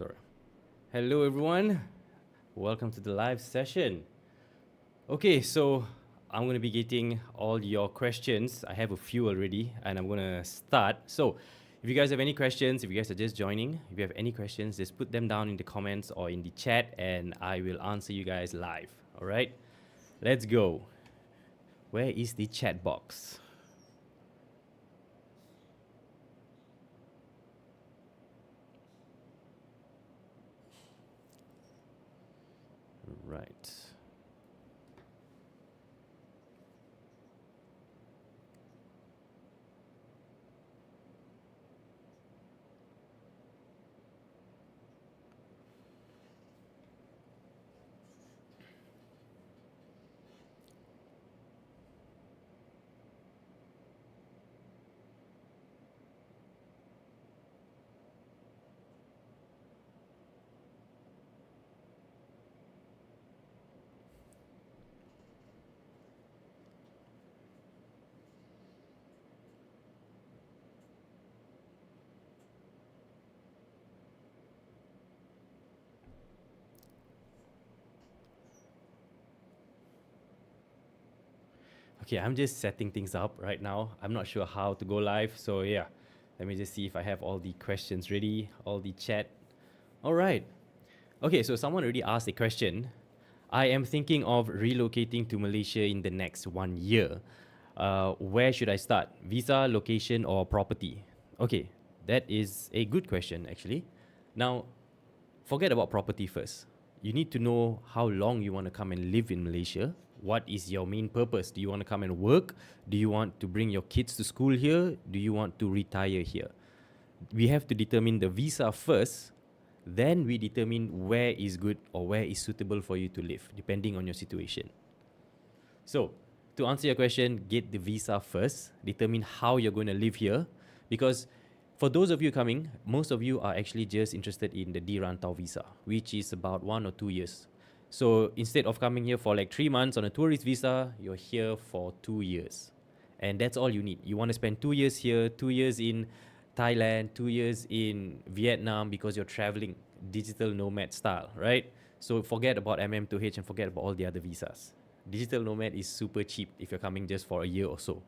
Sorry. Hello, everyone. Welcome to the live session. Okay, so I'm going to be getting all your questions. I have a few already, and I'm going to start. So, if you guys have any questions, if you guys are just joining, if you have any questions, just put them down in the comments or in the chat, and I will answer you guys live. All right, let's go. Where is the chat box? Right. Okay, I'm just setting things up right now. I'm not sure how to go live. So, yeah, let me just see if I have all the questions ready, all the chat. All right. Okay, so someone already asked a question. I am thinking of relocating to Malaysia in the next 1 year. Where should I start? Visa, location, or property? Okay, that is a good question, actually. Now, forget about property first. You need to know how long you want to come and live in Malaysia. What is your main purpose? Do you want to come and work? Do you want to bring your kids to school here? Do you want to retire here? We have to determine the visa first, then we determine where is good or where is suitable for you to live, depending on your situation. So, to answer your question, get the visa first, determine how you're going to live here, because for those of you coming, most of you are actually just interested in the Dirantau visa, which is about 1 or 2 years. So instead of coming here for like 3 months on a tourist visa, you're here for 2 years. And that's all you need. You want to spend 2 years here, 2 years in Thailand, 2 years in Vietnam because you're traveling digital nomad style, right? So forget about MM2H and forget about all the other visas. Digital nomad is super cheap if you're coming just for a year or so.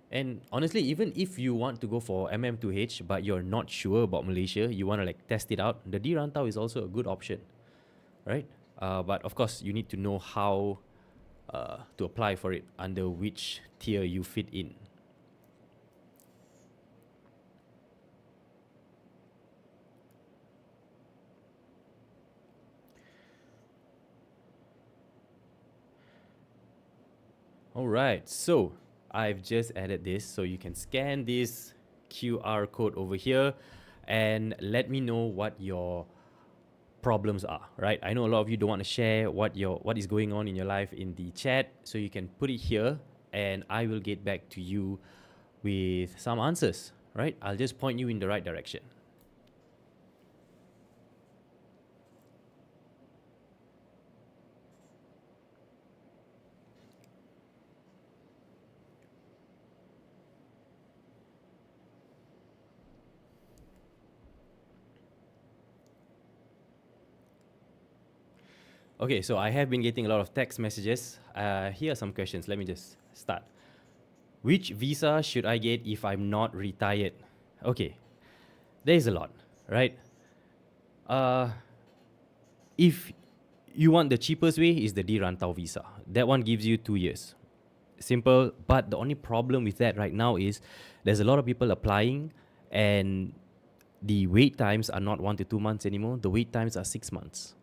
And honestly, even if you want to go for MM2H but you're not sure about Malaysia, you want to like test it out, the Dirantau is also a good option, right? But of course, you need to know how to apply for it, under which tier you fit in. All right, so I've just added this, so you can scan this QR code over here and let me know what your problems are, right? I know a lot of you don't want to share what is going on in your life in the chat, so you can put it here and I will get back to you with some answers, right? I'll just point you in the right direction. Okay, so I have been getting a lot of text messages. Here are some questions. Let me just start. Which visa should I get if I'm not retired? Okay, there's a lot, right? If you want the cheapest way, is the Dirantau visa. That one gives you 2 years. Simple, but the only problem with that right now is there's a lot of people applying and the wait times are not 1 to 2 months anymore. The wait times are 6 months.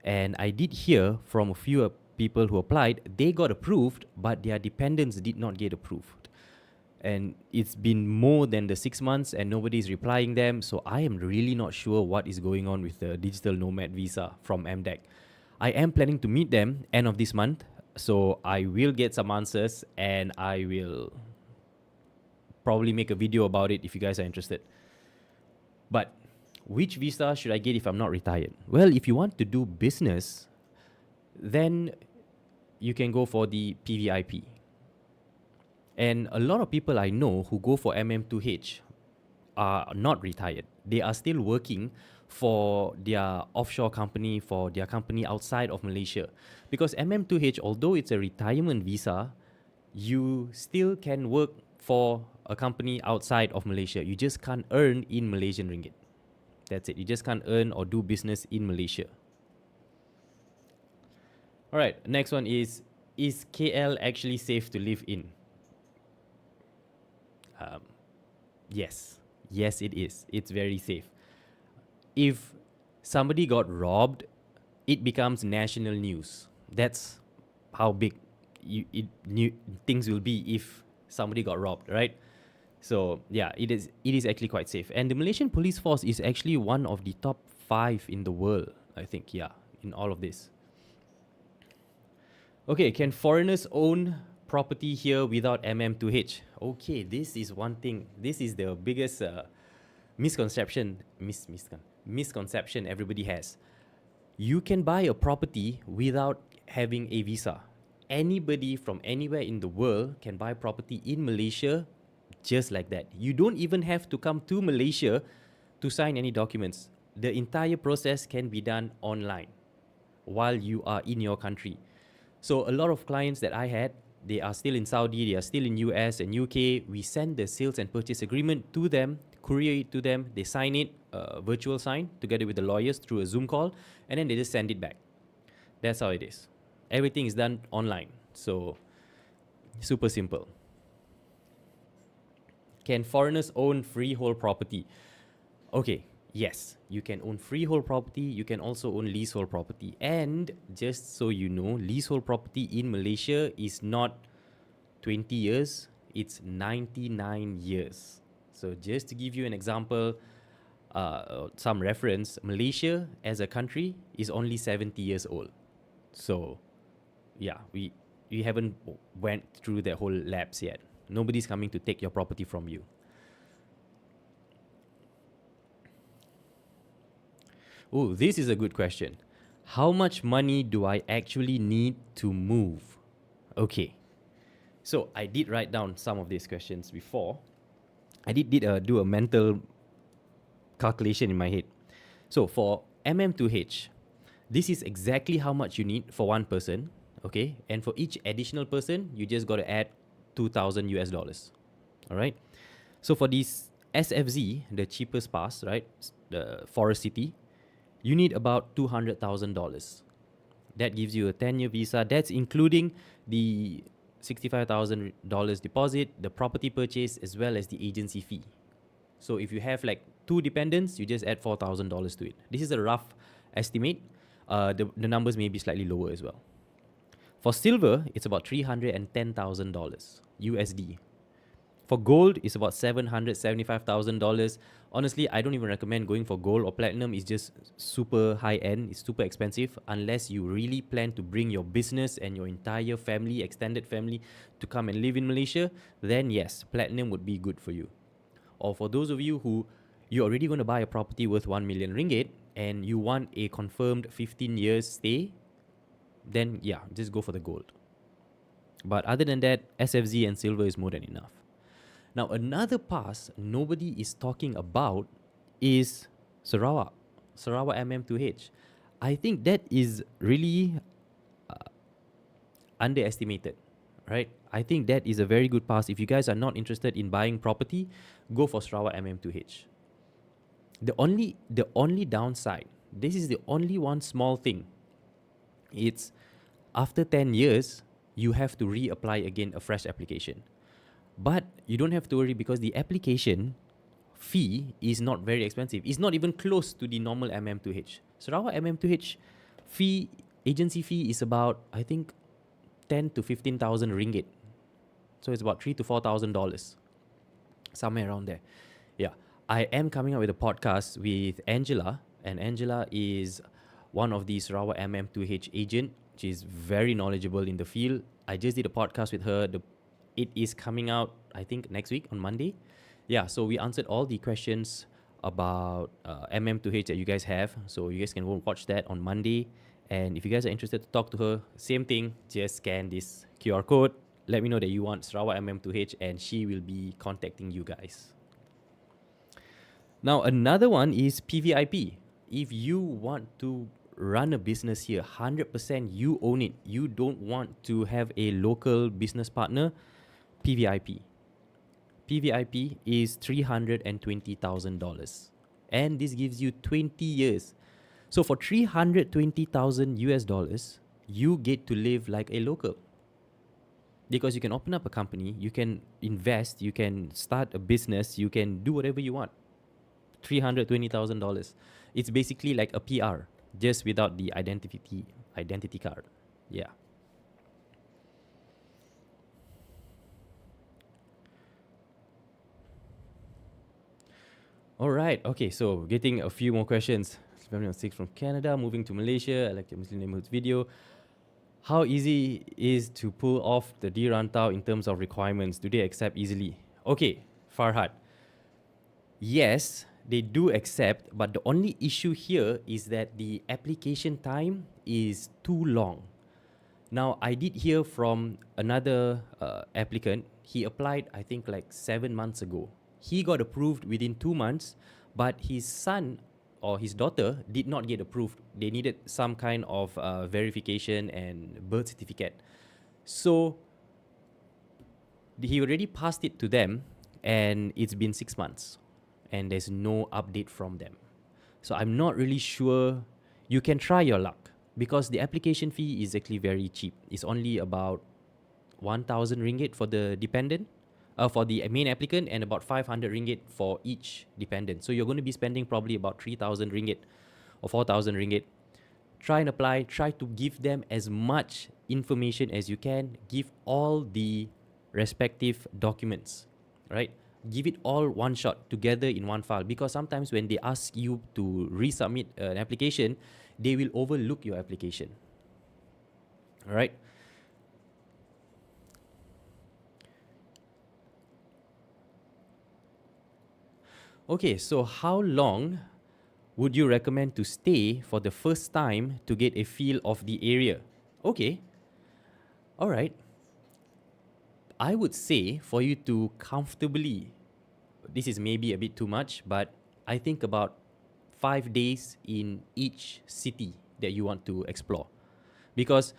And I did hear from a few people who applied, they got approved, but their dependents did not get approved. And it's been more than the 6 months and nobody's replying them. So I am really not sure what is going on with the digital nomad visa from MDEC. I am planning to meet them end of this month. So I will get some answers and I will probably make a video about it if you guys are interested. But which visa should I get if I'm not retired? Well, if you want to do business, then you can go for the PVIP. And a lot of people I know who go for MM2H are not retired. They are still working for their offshore company, for their company outside of Malaysia. Because MM2H, although it's a retirement visa, you still can work for a company outside of Malaysia. You just can't earn in Malaysian ringgit. That's it. You just can't earn or do business in Malaysia. All right, next one is KL actually safe to live in? Yes. Yes, it is. It's very safe. If somebody got robbed, it becomes national news. That's how big things will be if somebody got robbed, right? So yeah, it is actually quite safe. And the Malaysian police force is actually one of the top 5 in the world, I think, yeah, in all of this. Okay, can foreigners own property here without MM2H? Okay, this is one thing. This is the biggest misconception everybody has. You can buy a property without having a visa. Anybody from anywhere in the world can buy property in Malaysia just like that. You don't even have to come to Malaysia to sign any documents. The entire process can be done online while you are in your country. So a lot of clients that I had, they are still in Saudi, they are still in US and UK. We send the sales and purchase agreement to them, courier it to them, they sign it, virtual sign, together with the lawyers through a Zoom call, and then they just send it back. That's how it is. Everything is done online. So super simple. Can foreigners own freehold property? Okay, yes, you can own freehold property. You can also own leasehold property. And just so you know, leasehold property in Malaysia is not 20 years, it's 99 years. So just to give you an example, some reference, Malaysia as a country is only 70 years old. So yeah, we haven't went through that whole lapse yet. Nobody's coming to take your property from you. Oh, this is a good question. How much money do I actually need to move? Okay. So I did write down some of these questions before. I did do a mental calculation in my head. So for MM2H, this is exactly how much you need for one person, okay? And for each additional person, you just got to add 2,000 US dollars. All right. So for this SFZ, the cheapest pass, right? The Forest City, you need about $200,000. That gives you a 10-year visa. That's including the $65,000 deposit, the property purchase, as well as the agency fee. So if you have like 2 dependents, you just add $4,000 to it. This is a rough estimate. The numbers may be slightly lower as well. For silver, it's about $310,000 USD. For gold, it's about $775,000. Honestly, I don't even recommend going for gold or platinum. It's just super high end. It's super expensive unless you really plan to bring your business and your entire family, extended family, to come and live in Malaysia. Then yes, platinum would be good for you. Or for those of you who you're already going to buy a property worth 1 million ringgit and you want a confirmed 15 years stay, then yeah, just go for the gold. But other than that, SFZ and silver is more than enough. Now, another pass nobody is talking about is Sarawak MM2H. I think that is really underestimated, right? I think that is a very good pass. If you guys are not interested in buying property, go for Sarawak MM2H. The only downside, this is the only one small thing. It's after 10 years, you have to reapply again a fresh application. But you don't have to worry because the application fee is not very expensive. It's not even close to the normal MM2H. Sarawak MM2H fee, agency fee is about, I think, 10 to 15,000 ringgit. So it's about $3,000 to $4,000, somewhere around there. Yeah, I am coming up with a podcast with Angela, and Angela is one of the Sarawak MM2H agent. She's very knowledgeable in the field. I just did a podcast with her. It is coming out, I think, next week on Monday. Yeah, so we answered all the questions about MM2H that you guys have. So you guys can go watch that on Monday. And if you guys are interested to talk to her, same thing, just scan this QR code. Let me know that you want Sarawak MM2H and she will be contacting you guys. Now, another one is PVIP. If you want to run a business here, 100% you own it. You don't want to have a local business partner, PVIP. PVIP is $320,000. And this gives you 20 years. So for 320,000 US dollars, you get to live like a local. Because you can open up a company, you can invest, you can start a business, you can do whatever you want. $320,000. It's basically like a PR, just without the identity card. Yeah. All right. Okay. So getting a few more questions. Family of 6 from Canada, moving to Malaysia. I like your Muslim neighborhoods video. How easy is to pull off the dirantau in terms of requirements? Do they accept easily? Okay, Farhad. Yes, they do accept, but the only issue here is that the application time is too long. Now, I did hear from another applicant. He applied, I think, like 7 months ago. He got approved within 2 months, but his son or his daughter did not get approved. They needed some kind of verification and birth certificate. So he already passed it to them, and it's been 6 months, and there's no update from them. So I'm not really sure. You can try your luck because the application fee is actually very cheap. It's only about 1,000 ringgit for the dependent, for the main applicant, and about 500 ringgit for each dependent. So you're going to be spending probably about 3,000 ringgit or 4,000 ringgit. Try and apply. Try to give them as much information as you can. Give all the respective documents, right? Give it all one shot together in one file, because sometimes when they ask you to resubmit an application, they will overlook your application. All right. Okay, so how long would you recommend to stay for the first time to get a feel of the area? Okay. All right. I would say for you to comfortably, this is maybe a bit too much, but I think about 5 days in each city that you want to explore. Because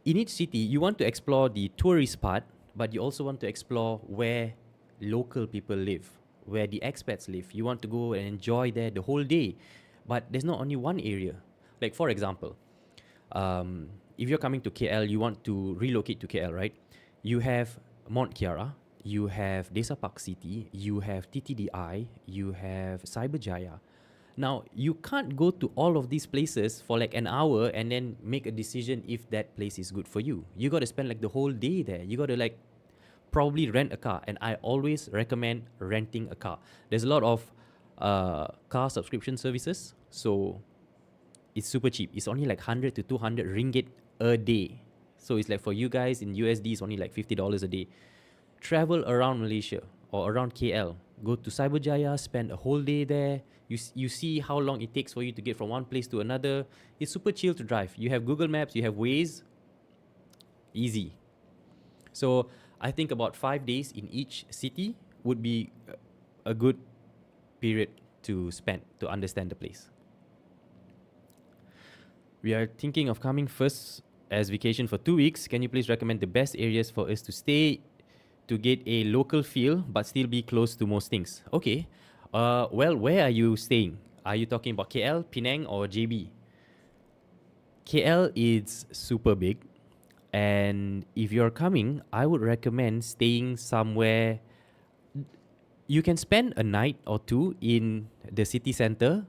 in each city, you want to explore the tourist part, but you also want to explore where local people live, where the expats live. You want to go and enjoy there the whole day. But there's not only one area. Like, for example, if you're coming to KL, you want to relocate to KL, right? You have Mount Kiara, you have Desa Park City, you have TTDI, you have Cyberjaya. Now, you can't go to all of these places for like an hour and then make a decision if that place is good for you. You got to spend like the whole day there. You got to like probably rent a car. And I always recommend renting a car. There's a lot of car subscription services. So it's super cheap. It's only like 100 to 200 ringgit a day. So it's like for you guys in USD, it's only like $50 a day. Travel around Malaysia or around KL. Go to Cyberjaya, spend a whole day there. You see how long it takes for you to get from one place to another. It's super chill to drive. You have Google Maps, you have Waze. Easy. So I think about 5 days in each city would be a good period to spend to understand the place. We are thinking of coming first as vacation for 2 weeks. Can you please recommend the best areas for us to stay to get a local feel but still be close to most things? Okay. Well, where are you staying? Are you talking about KL, Penang, or JB? KL is super big. And if you're coming, I would recommend staying somewhere. You can spend a night or two in the city center,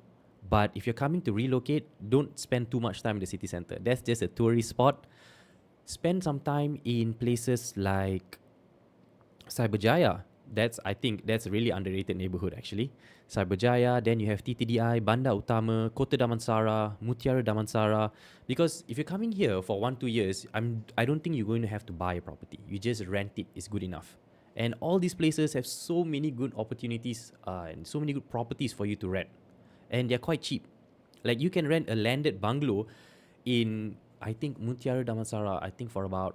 but if you're coming to relocate, don't spend too much time in the city center. That's just a tourist spot. Spend some time in places like Cyberjaya. I think that's a really underrated neighborhood actually. Cyberjaya, then you have TTDI, Bandar Utama, Kota Damansara, Mutiara Damansara. Because if you're coming here for 1-2 years, I don't think you're going to have to buy a property. You just rent it is good enough. And all these places have so many good opportunities and so many good properties for you to rent. And they're quite cheap. Like you can rent a landed bungalow in, I think, Mutiara Damansara, I think for about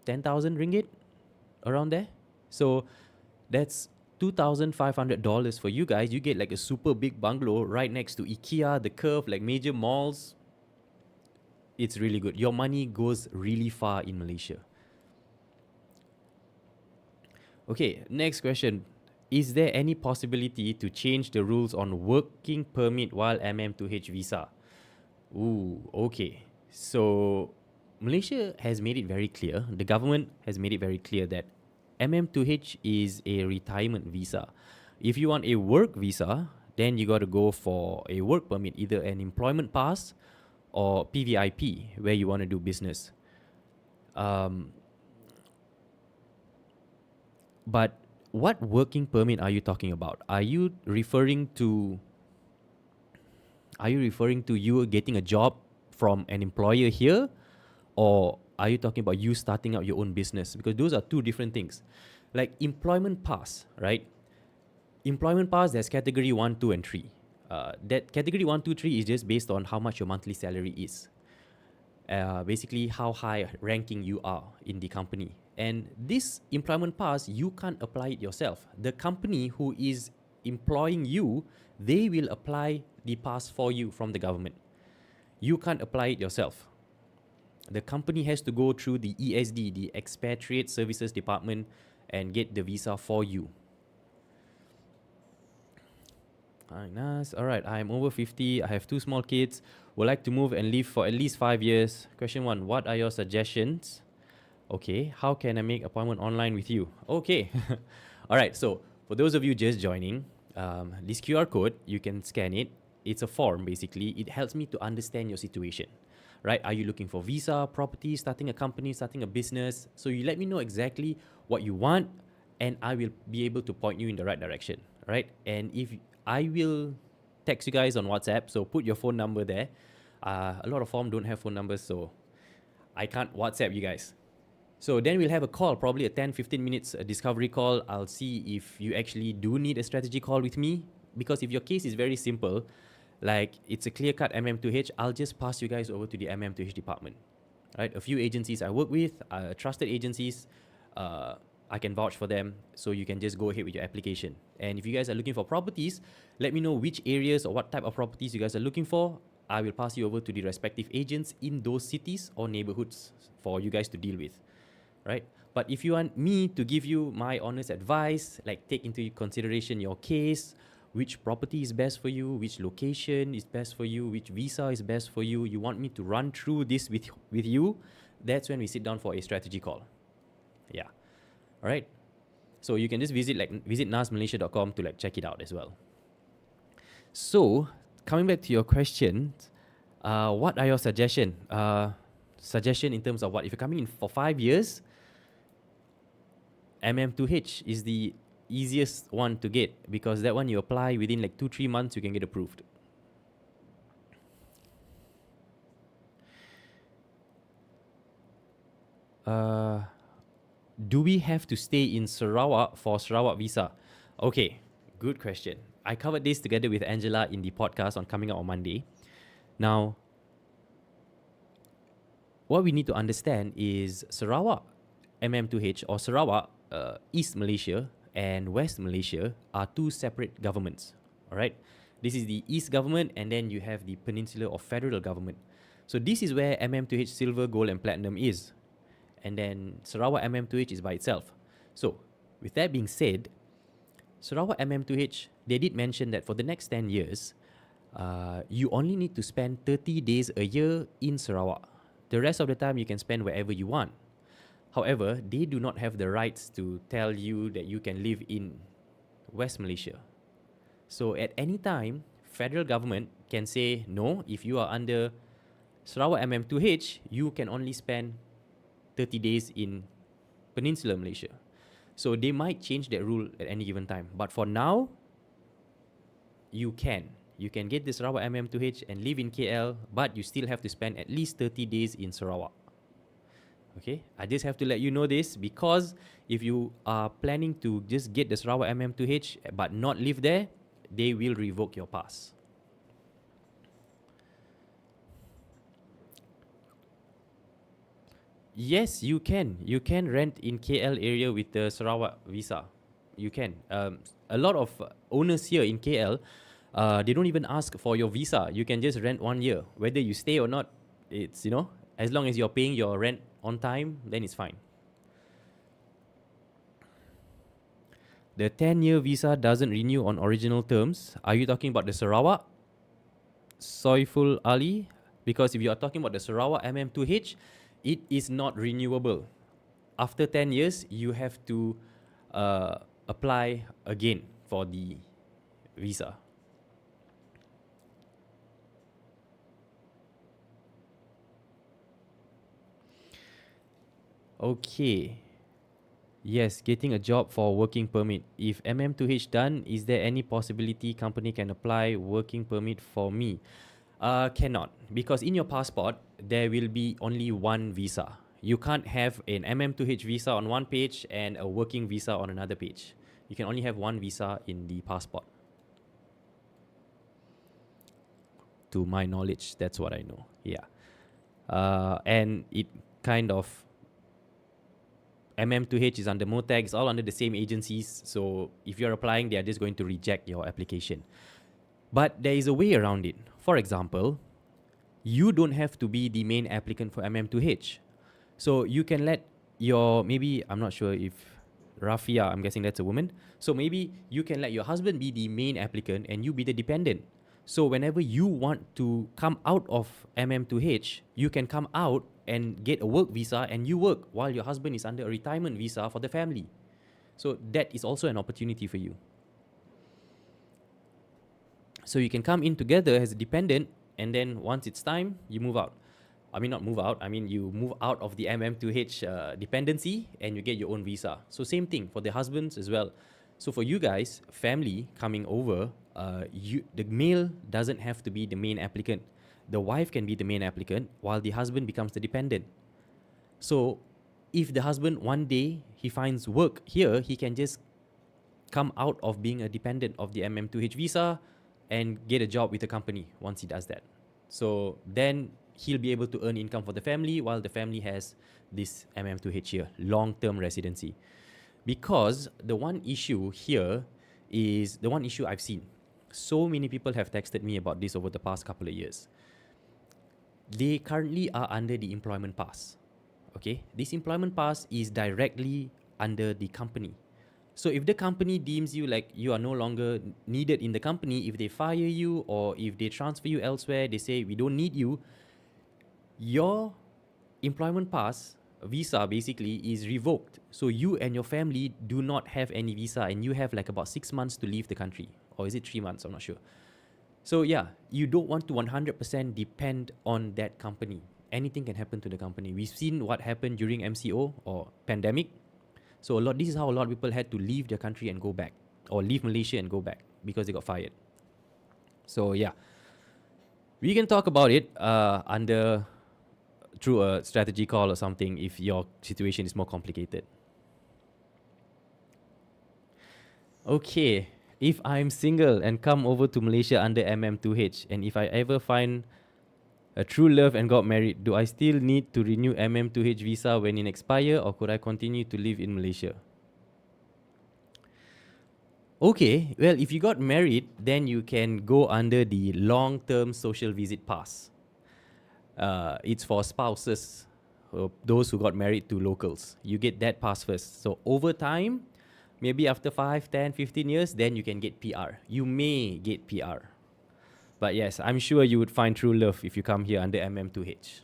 10,000 ringgit, around there. So that's $2,500 for you guys, you get like a super big bungalow right next to IKEA, the Curve, like major malls. It's really good. Your money goes really far in Malaysia. Okay, next question. Is there any possibility to change the rules on working permit while MM2H visa? Ooh, okay. So Malaysia has made it very clear, the government has made it very clear that MM2H is a retirement visa. If you want a work visa, then you got to go for a work permit, either an employment pass or PVIP, where you want to do business. But what working permit are you talking about? Are you referring to you getting a job from an employer here, or are you talking about you starting out your own business? Because those are two different things. Like employment pass, right? Employment pass, there's category 1, 2, and 3. That category 1, 2, 3 is just based on how much your monthly salary is. Basically, how high ranking you are in the company. And this employment pass, you can't apply it yourself. The company who is employing you, they will apply the pass for you from the government. You can't apply it yourself. The company has to go through the ESD, the Expatriate Services Department, and get the visa for you. Hi, Nas. All right, I'm over 50. I have 2 small kids. Would like to move and live for at least 5 years. Question 1, what are your suggestions? Okay, how can I make appointment online with you? Okay. All right, so for those of you just joining, this QR code, you can scan it. It's a form, basically. It helps me to understand your situation, right? Are you looking for visa, property, starting a company, starting a business? So you let me know exactly what you want, and I will be able to point you in the right direction, right? And if I will text you guys on WhatsApp, so put your phone number there. A lot of forms don't have phone numbers, so I can't WhatsApp you guys. So then we'll have a call, probably a 10-15 minutes a discovery call. I'll see if you actually do need a strategy call with me. Because if your case is very simple, like it's a clear-cut MM2H, I'll just pass you guys over to the MM2H department. Right? A few agencies I work with, trusted agencies, I can vouch for them, so you can just go ahead with your application. And if you guys are looking for properties, let me know which areas or what type of properties you guys are looking for. I will pass you over to the respective agents in those cities or neighborhoods for you guys to deal with, right? But if you want me to give you my honest advice, like take into consideration your case, which property is best for you, which location is best for you, which visa is best for you, you want me to run through this with you, that's when we sit down for a strategy call. Yeah. All right. So you can just visit nasmalaysia.com to check it out as well. So coming back to your question, what are your suggestion in terms of what? If you're coming in for 5 years, MM2H is the easiest one to get, because that one you apply within 2-3 months, you can get approved. Do we have to stay in Sarawak for Sarawak visa? Okay, good question. I covered this together with Angela in the podcast on Coming Out on Monday. Now, what we need to understand is Sarawak MM2H or Sarawak East Malaysia and West Malaysia are 2 separate governments. All right, this is the East government, and then you have the Peninsular or Federal government. So this is where MM2H Silver, Gold, and Platinum is. And then Sarawak MM2H is by itself. So with that being said, Sarawak MM2H, they did mention that for the next 10 years, you only need to spend 30 days a year in Sarawak. The rest of the time you can spend wherever you want. However, they do not have the rights to tell you that you can live in West Malaysia. So at any time, federal government can say, no, if you are under Sarawak MM2H, you can only spend 30 days in Peninsular Malaysia. So they might change that rule at any given time. But for now, you can get the Sarawak MM2H and live in KL, but you still have to spend at least 30 days in Sarawak. Okay, I just have to let you know this, because if you are planning to just get the Sarawak MM2H but not live there, they will revoke your pass. Yes, you can. You can rent in KL area with the Sarawak visa. you can. A lot of owners here in KL, they don't even ask for your visa. You can just rent 1 year. Whether you stay or not, it's, as long as you're paying your rent on time, then it's fine. The 10-year visa doesn't renew on original terms. Are you talking about the Sarawak? Soiful Ali? Because if you are talking about the Sarawak MM2H, it is not renewable. After 10 years, you have to apply again for the visa. Okay. Yes, getting a job for working permit. If MM2H done, is there any possibility company can apply working permit for me? Cannot, because in your passport, there will be only one visa. You can't have an MM2H visa on one page and a working visa on another page. You can only have one visa in the passport. To my knowledge, that's what I know. Yeah. And it kind of, MM2H is under MOTAG, it's all under the same agencies. So if you're applying, they are just going to reject your application. But there is a way around it. For example, you don't have to be the main applicant for MM2H. So you can let your, maybe, I'm not sure if Rafia, I'm guessing that's a woman. So maybe you can let your husband be the main applicant and you be the dependent. So whenever you want to come out of MM2H, you can come out and get a work visa and you work while your husband is under a retirement visa for the family. So that is also an opportunity for you. So you can come in together as a dependent, and then once it's time, you move out. I mean, not move out, I mean you move out of the MM2H dependency and you get your own visa. So same thing for the husbands as well. So for you guys, family coming over, the male doesn't have to be the main applicant. The wife can be the main applicant while the husband becomes the dependent. So if the husband one day he finds work here, he can just come out of being a dependent of the MM2H visa and get a job with the company once he does that. So then he'll be able to earn income for the family while the family has this MM2H here, long-term residency. Because the one issue here is the one issue I've seen. So many people have texted me about this over the past couple of years. They currently are under the employment pass. Okay, this employment pass is directly under the company. So if the company deems you like you are no longer needed in the company, if they fire you or if they transfer you elsewhere, they say we don't need you, your employment pass visa basically is revoked. So you and your family do not have any visa and you have like about 6 months to leave the country. Or is it 3 months? I'm not sure. So yeah, you don't want to 100% depend on that company. Anything can happen to the company. We've seen what happened during MCO or pandemic. So this is how a lot of people had to leave their country and go back, or leave Malaysia and go back because they got fired. So yeah, we can talk about it through a strategy call or something if your situation is more complicated. Okay, if I'm single and come over to Malaysia under MM2H, and if I ever find a true love and got married, do I still need to renew MM2H visa when it expires, or could I continue to live in Malaysia? Okay, well, if you got married, then you can go under the long-term social visit pass. It's for spouses, those who got married to locals. You get that pass first. So over time, maybe after 5, 10, 15 years, then you can get PR. You may get PR. But yes, I'm sure you would find true love if you come here under MM2H.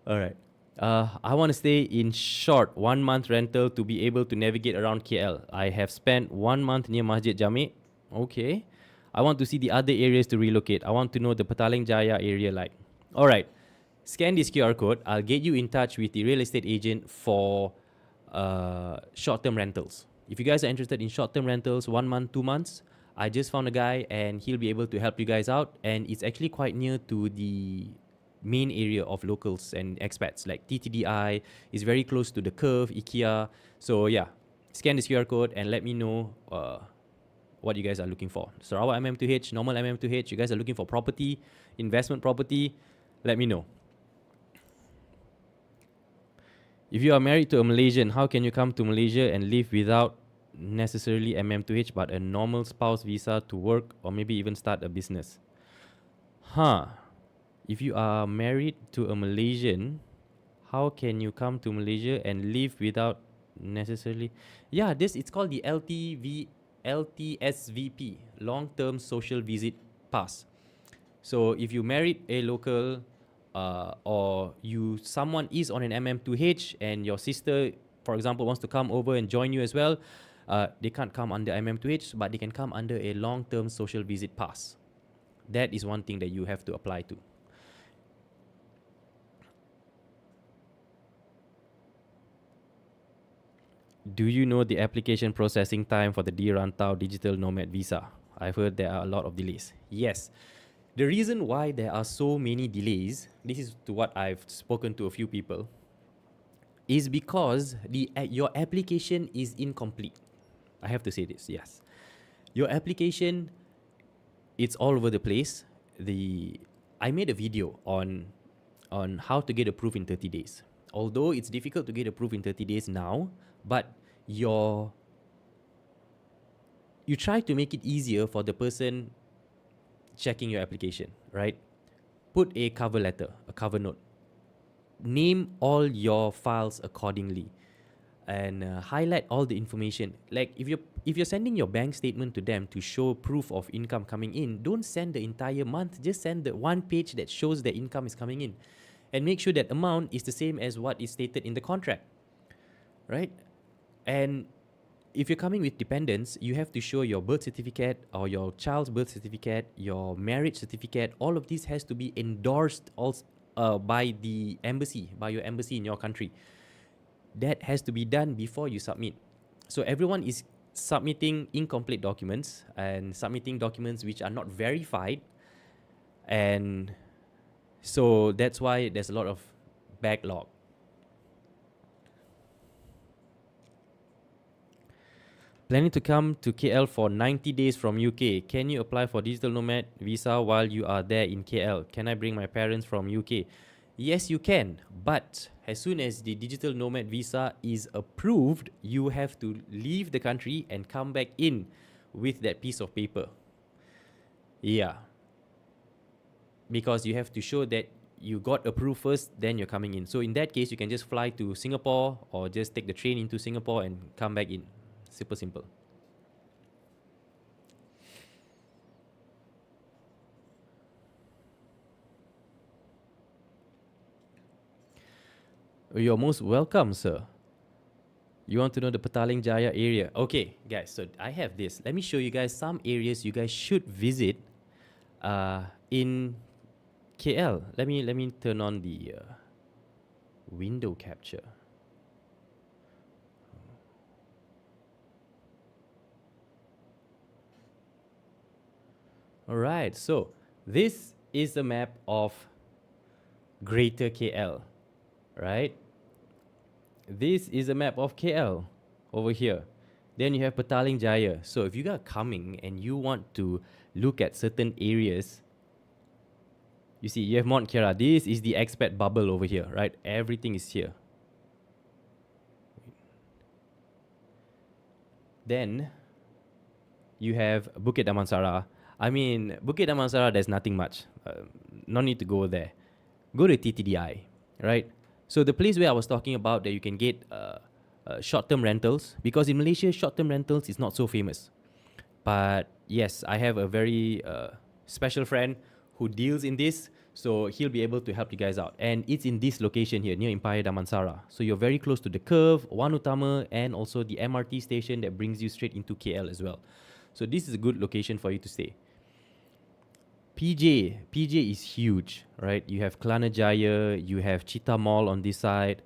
All right. I want to stay in short 1 month rental to be able to navigate around KL. I have spent 1 month near Masjid Jami'. Okay. I want to see the other areas to relocate. I want to know the Petaling Jaya area like. All right. Scan this QR code. I'll get you in touch with the real estate agent for short-term rentals. If you guys are interested in short-term rentals, 1 month, 2 months, I just found a guy and he'll be able to help you guys out. And it's actually quite near to the main area of locals and expats, like TTDI, is very close to the Curve, IKEA. So yeah, scan this QR code and let me know what you guys are looking for. Sarawak MM2H, normal MM2H, you guys are looking for property, investment property, let me know. If you are married to a Malaysian, how can you come to Malaysia and live without necessarily MM2H but a normal spouse visa to work or maybe even start a business? If you are married to a Malaysian, how can you come to Malaysia and live without necessarily? Yeah, this it's called the LTSVP, long term social visit pass. So if you married a local or someone is on an MM2H and your sister, for example, wants to come over and join you as well, they can't come under MM2H, but they can come under a long term social visit pass. That is one thing that you have to apply to. Do you know the application processing time for the Dirantau Digital Nomad Visa? I've heard there are a lot of delays. Yes. The reason why there are so many delays, this is to what I've spoken to a few people, is because your application is incomplete. I have to say this, yes. Your application, it's all over the place. I made a video on how to get approved in 30 days. Although it's difficult to get approved in 30 days now, but you try to make it easier for the person checking your application, right? Put a cover letter, a cover note. Name all your files accordingly and highlight all the information. Like if you're sending your bank statement to them to show proof of income coming in, don't send the entire month, just send the one page that shows the income is coming in. And make sure that amount is the same as what is stated in the contract, right? And if you're coming with dependents, you have to show your birth certificate or your child's birth certificate, your marriage certificate. All of this has to be endorsed by the embassy, by your embassy in your country. That has to be done before you submit. So everyone is submitting incomplete documents and submitting documents which are not verified. And so that's why there's a lot of backlog. Planning to come to KL for 90 days from UK. Can you apply for digital nomad visa while you are there in KL? Can I bring my parents from UK? Yes, you can. But as soon as the digital nomad visa is approved, you have to leave the country and come back in with that piece of paper. Yeah. Because you have to show that you got approved first, then you're coming in. So in that case, you can just fly to Singapore or just take the train into Singapore and come back in. Super simple. You're most welcome, sir. You want to know the Petaling Jaya area? Okay, guys, so I have this. Let me show you guys some areas you guys should visit in KL. Let me turn on the window capture. Alright, so this is the map of Greater KL, right? This is a map of KL over here. Then you have Petaling Jaya. So if you are coming and you want to look at certain areas, you see, you have Mount Kera. This is the expat bubble over here, right? Everything is here. Then you have Bukit Damansara. I mean, Bukit Damansara, there's nothing much. No need to go there. Go to TTDI, right? So the place where I was talking about that you can get short-term rentals, because in Malaysia, short-term rentals is not so famous. But yes, I have a very special friend who deals in this, so he'll be able to help you guys out. And it's in this location here, near Empire Damansara. So you're very close to the Curve, Wan Utama, and also the MRT station that brings you straight into KL as well. So this is a good location for you to stay. PJ is huge, right? You have Kelana Jaya, you have Cheetah Mall on this side.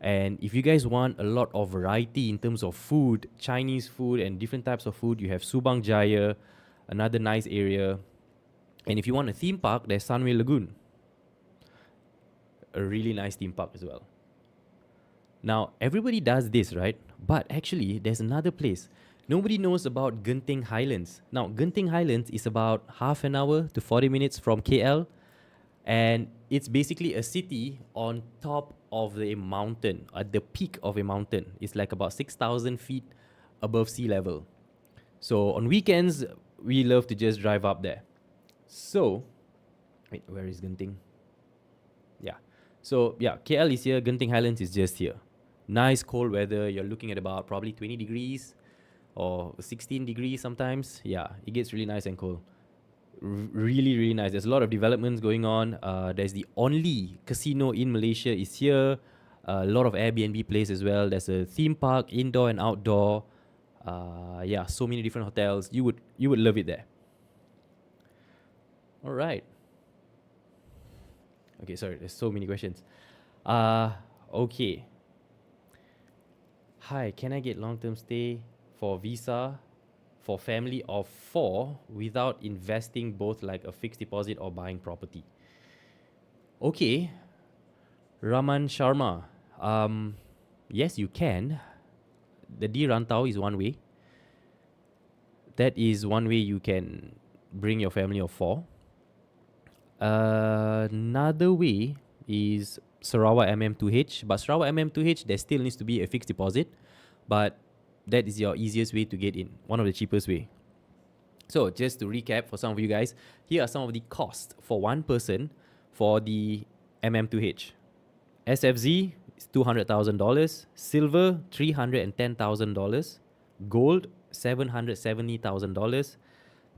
And if you guys want a lot of variety in terms of food, Chinese food and different types of food, you have Subang Jaya, another nice area. And if you want a theme park, there's Sunway Lagoon. A really nice theme park as well. Now, everybody does this, right? But actually, there's another place. Nobody knows about Genting Highlands. Now, Genting Highlands is about half an hour to 40 minutes from KL. And it's basically a city on top of a mountain, at the peak of a mountain. It's like about 6,000 feet above sea level. So on weekends, we love to just drive up there. So, wait, where is Genting? Yeah. So, yeah, KL is here, Genting Highlands is just here. Nice cold weather. You're looking at about probably 20 degrees or 16 degrees sometimes. Yeah, it gets really nice and cold. Really, really nice. There's a lot of developments going on. There's the only casino in Malaysia is here. A lot of Airbnb place as well. There's a theme park, indoor and outdoor. Yeah, so many different hotels. You would love it there. All right. Okay, sorry. There's so many questions. Okay. Hi, can I get long-term stay for visa for family of 4 without investing both like a fixed deposit or buying property? Okay, Raman Sharma. Yes, you can. The D Rantau is one way. That is one way you can bring your family of 4. Another way is Sarawak MM2H, but Sarawak MM2H there still needs to be a fixed deposit, but that is your easiest way to get in, one of the cheapest way. So just to recap for some of you guys, here are some of the costs for one person for the MM2H. SFZ is $200,000, silver $310,000, gold $770,000,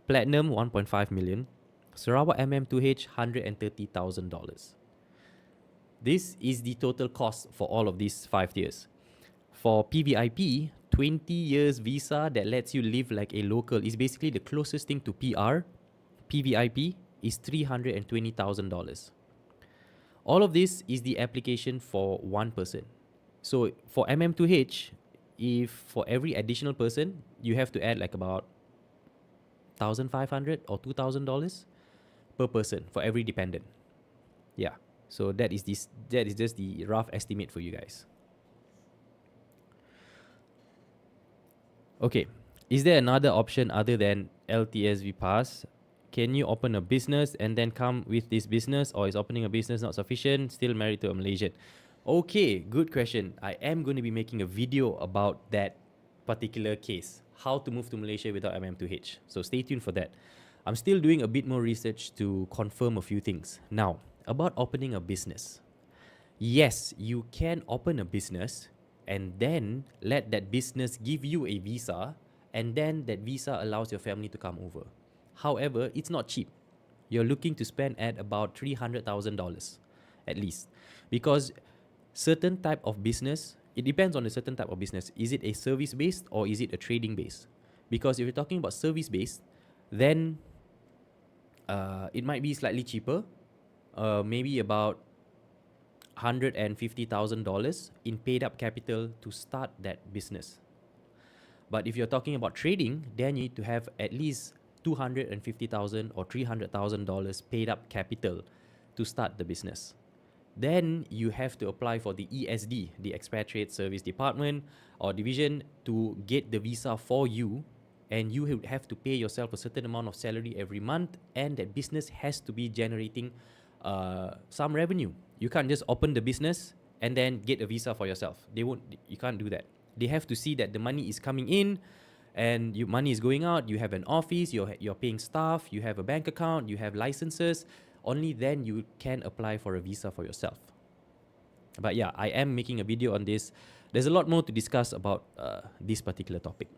platinum $1.5 million, Sarawak MM2H $130,000. This is the total cost for all of these 5 years. For PVIP, 20 years visa that lets you live like a local is basically the closest thing to PR. PVIP is $320,000. All of this is the application for one person. So for MM2H, if for every additional person, you have to add like about $1,500 or $2,000 per person for every dependent. Yeah. So that is just the rough estimate for you guys. Okay. Is there another option other than LTSV pass? Can you open a business and then come with this business, or is opening a business not sufficient? Still married to a Malaysian. Okay, good question. I am going to be making a video about that particular case, how to move to Malaysia without MM2H. So stay tuned for that. I'm still doing a bit more research to confirm a few things. Now, about opening a business. Yes, you can open a business and then let that business give you a visa, and then that visa allows your family to come over. However, it's not cheap. You're looking to spend at about $300,000 at least, because certain type of business, it depends on the certain type of business. Is it a service based or is it a trading based? Because if you're talking about service based, then it might be slightly cheaper, maybe about $150,000 in paid up capital to start that business. But if you're talking about trading, then you need to have at least $250,000 or $300,000 paid up capital to start the business. Then you have to apply for the ESD, the Expatriate Service Department or Division, to get the visa for you, and you would have to pay yourself a certain amount of salary every month, and that business has to be generating some revenue. You can't just open the business and then get a visa for yourself. You can't do that. They have to see that the money is coming in and money is going out. You have an office, you're paying staff, you have a bank account, you have licenses. Only then you can apply for a visa for yourself. But yeah, I am making a video on this. There's a lot more to discuss about this particular topic.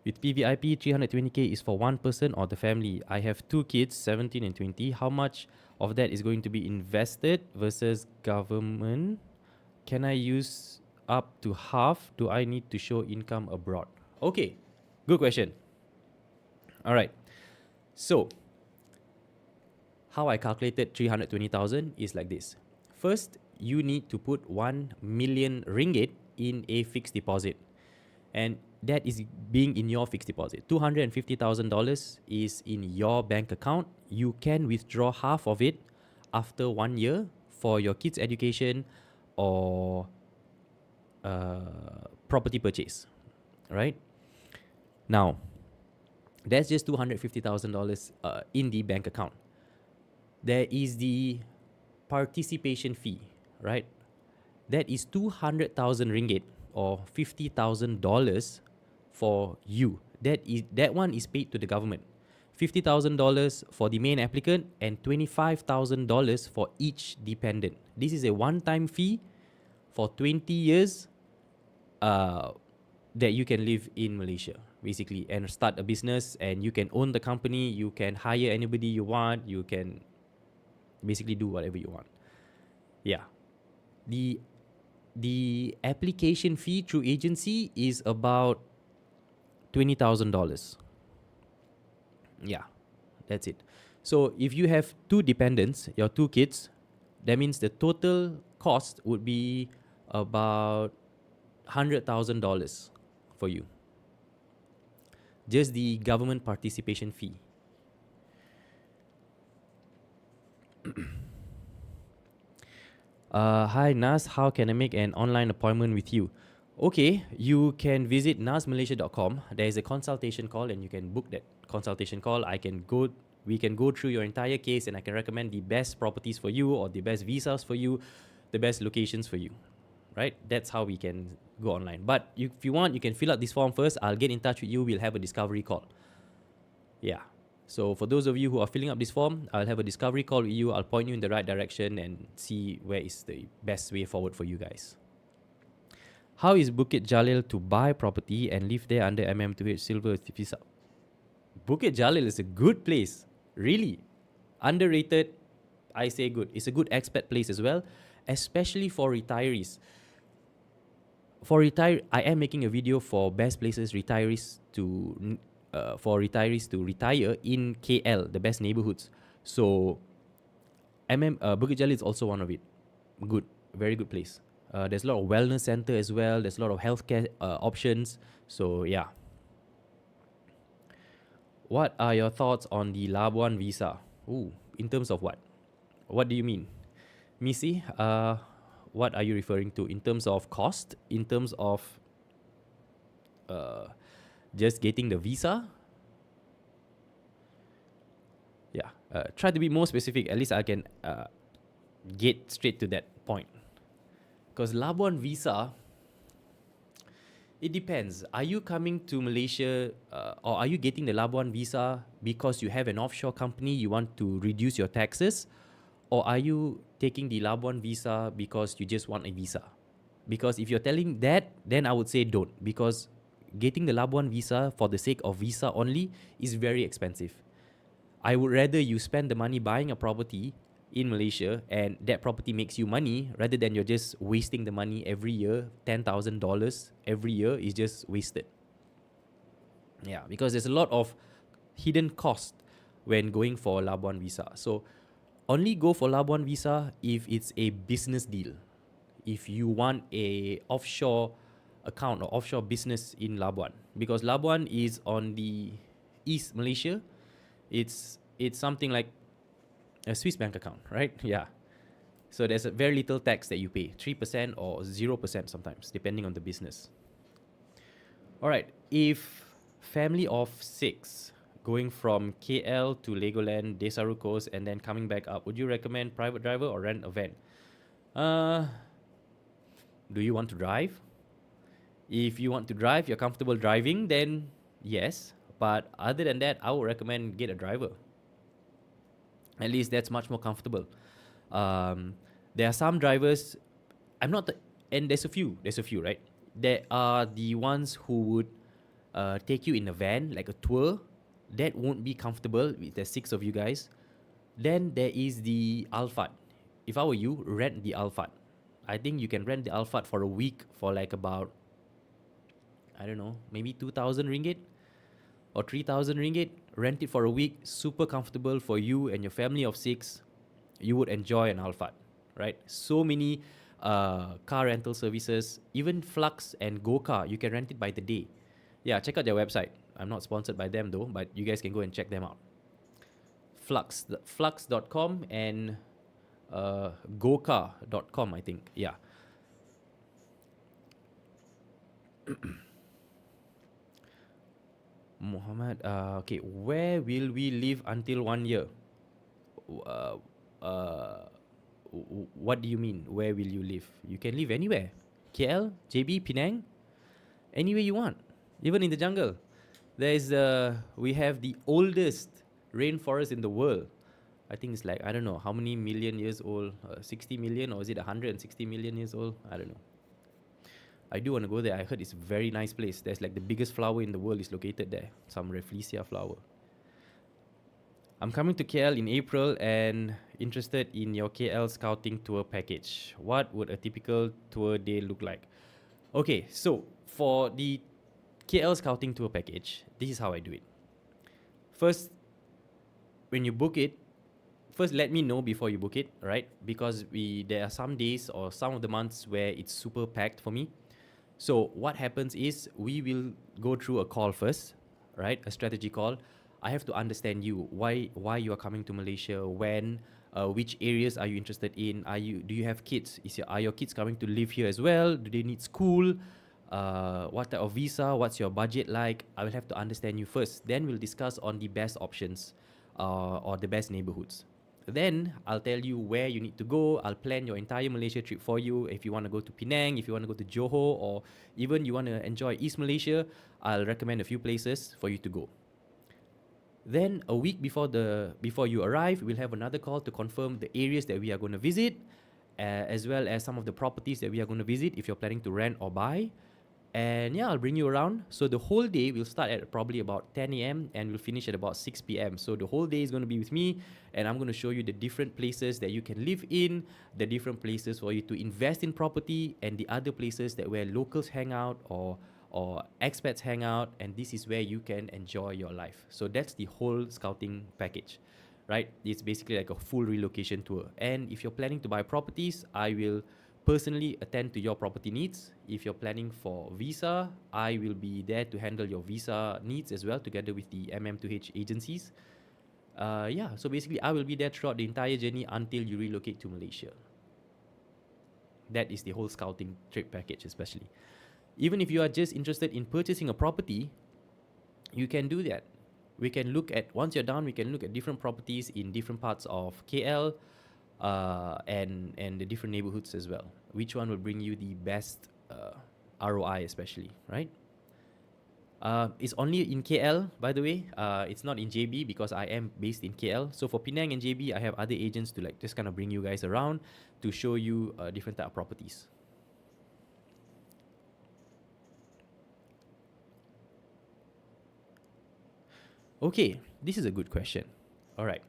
With PVIP, 320K is for one person or the family. I have 2 kids, 17 and 20. How much of that is going to be invested versus government? Can I use up to half? Do I need to show income abroad? Okay, good question. All right. So, how I calculated 320,000 is like this. First, you need to put 1 million ringgit in a fixed deposit. And that is being in your fixed deposit. $250,000 is in your bank account. You can withdraw half of it after 1 year for your kids' education or property purchase, right? Now, That's just $250,000 in the bank account. There is the participation fee, right? That is 200,000 ringgit or $50,000 for you. That one is paid to the government. $50,000 for the main applicant and $25,000 for each dependent. This is a one-time fee for 20 years that you can live in Malaysia, basically, and start a business, and you can own the company, you can hire anybody you want, you can basically do whatever you want. Yeah. The application fee through agency is about $20,000. Yeah, that's it. So if you have two dependents, your two kids, that means the total cost would be about $100,000 for you. Just the government participation fee. Hi Nas, how can I make an online appointment with you? Okay, you can visit nasmalaysia.com. There is a consultation call and you can book that consultation call. We can go through your entire case and I can recommend the best properties for you or the best visas for you, the best locations for you. Right? That's how we can go online. But if you want, you can fill out this form first. I'll get in touch with you. We'll have a discovery call. Yeah. So for those of you who are filling up this form, I'll have a discovery call with you. I'll point you in the right direction and see where is the best way forward for you guys. How is Bukit Jalil to buy property and live there under MM2H Silver visa? Bukit Jalil is a good place. Really. Underrated. I say good. It's a good expat place as well, especially for retirees. I am making a video for best places for retirees to retire in KL, the best neighborhoods. So, Bukit Jalil is also one of it. Good, very good place. There's a lot of wellness center as well. There's a lot of healthcare options. So yeah. What are your thoughts on the Labuan visa? Ooh, in terms of what? What do you mean? Missy, what are you referring to? In terms of cost? In terms of just getting the visa? Yeah, try to be more specific. At least I can get straight to that point. Because Labuan visa, it depends. Are you coming to Malaysia or are you getting the Labuan visa because you have an offshore company, you want to reduce your taxes? Or are you taking the Labuan visa because you just want a visa? Because if you're telling that, then I would say don't. Because getting the Labuan visa for the sake of visa only is very expensive. I would rather you spend the money buying a property in Malaysia and that property makes you money rather than you're just wasting the money every year. $10,000 every year is just wasted. Yeah, because there's a lot of hidden cost when going for Labuan visa. So only go for Labuan visa if it's a business deal. If you want a offshore account or offshore business in Labuan, because Labuan is on the East Malaysia, it's something like a Swiss bank account, right? Yeah. So there's a very little tax that you pay, 3% or 0% sometimes, depending on the business. All right, if family of 6 going from KL to Legoland, Desaru Coast, and then coming back up, would you recommend private driver or rent a van? Do you want to drive? If you want to drive, you're comfortable driving, then yes. But other than that, I would recommend get a driver. At least that's much more comfortable. There are some drivers, and there's a few, right? There are the ones who would take you in a van, like a tour. That won't be comfortable with the 6 of you guys. Then there is the Alphard. If I were you, rent the Alphard. I think you can rent the Alphard for a week for like about, I don't know, maybe 2,000 ringgit or 3,000 ringgit. Rent it for a week, super comfortable for you and your family of 6. You would enjoy an Alphard, right? So many car rental services, even Flux and GoCar, you can rent it by the day. Yeah, check out their website. I'm not sponsored by them though, but you guys can go and check them out. Flux.com and GoCar.com, I think. Yeah. Muhammad, okay, where will we live until 1 year? Uh, uh, what do you mean? Where will you live? You can live anywhere. KL, JB, Penang, anywhere you want, even in the jungle. We have the oldest rainforest in the world. I think it's like, I don't know how many million years old, 60 million, or is it 160 million years old? I don't know. I do want to go there. I heard it's a very nice place. There's like the biggest flower in the world is located there, some Rafflesia flower. I'm coming to KL in April and interested in your KL scouting tour package. What would a typical tour day look like? Okay, so for the KL scouting tour package, this is how I do it. First, when you book it, first let me know before you book it, right? Because there are some days or some of the months where it's super packed for me. So what happens is we will go through a call first, right? A strategy call. I have to understand you, why you are coming to Malaysia, when, which areas are you interested in? Do you have kids? Are your kids coming to live here as well? Do they need school? What type of visa? What's your budget like? I will have to understand you first. Then we'll discuss on the best options, or the best neighborhoods. Then I'll tell you where you need to go. I'll plan your entire Malaysia trip for you. If you want to go to Penang, if you want to go to Johor, or even you want to enjoy East Malaysia, I'll recommend a few places for you to go. Then a week before you arrive, we'll have another call to confirm the areas that we are going to visit, as well as some of the properties that we are going to visit if you're planning to rent or buy. And yeah, I'll bring you around. So the whole day will start at probably about 10 a.m. and we'll finish at about 6 p.m. So the whole day is going to be with me, and I'm going to show you the different places that you can live in, the different places for you to invest in property, and the other places that where locals hang out or expats hang out, and this is where you can enjoy your life. So that's the whole scouting package, right? It's basically like a full relocation tour. And if you're planning to buy properties, I will personally attend to your property needs. If you're planning for visa, I will be there to handle your visa needs as well, together with the MM2H agencies. So basically I will be there throughout the entire journey until you relocate to Malaysia. That is the whole scouting trip package especially. Even if you are just interested in purchasing a property, you can do that. We can look at, once you're done, we can look at different properties in different parts of KL, and the different neighborhoods as well. Which one will bring you the best ROI especially, right? It's only in KL, by the way. It's not in JB because I am based in KL. So for Penang and JB, I have other agents to like just kind of bring you guys around to show you different type of properties. Okay, this is a good question. All right.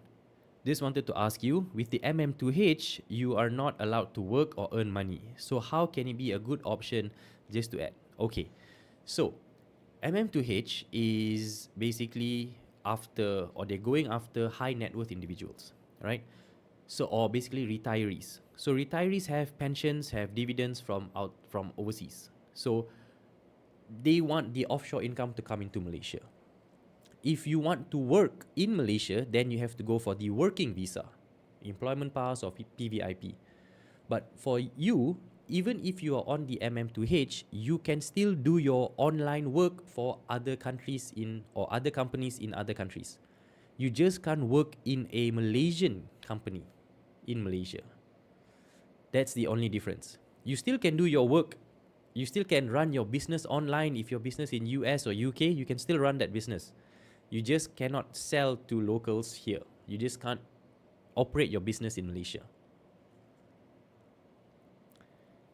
Just wanted to ask you, with the MM2H, you are not allowed to work or earn money. So how can it be a good option just to add? Okay, so MM2H is basically they're going after high net worth individuals, right? So, or basically retirees. So retirees have pensions, have dividends from overseas. So they want the offshore income to come into Malaysia. If you want to work in Malaysia, then you have to go for the working visa, employment pass or PVIP. But for you, even if you are on the MM2H, you can still do your online work for other countries or other companies in other countries. You just can't work in a Malaysian company in Malaysia. That's the only difference. You still can do your work. You still can run your business online. If your business in US or UK, you can still run that business. You just cannot sell to locals here. You just can't operate your business in Malaysia.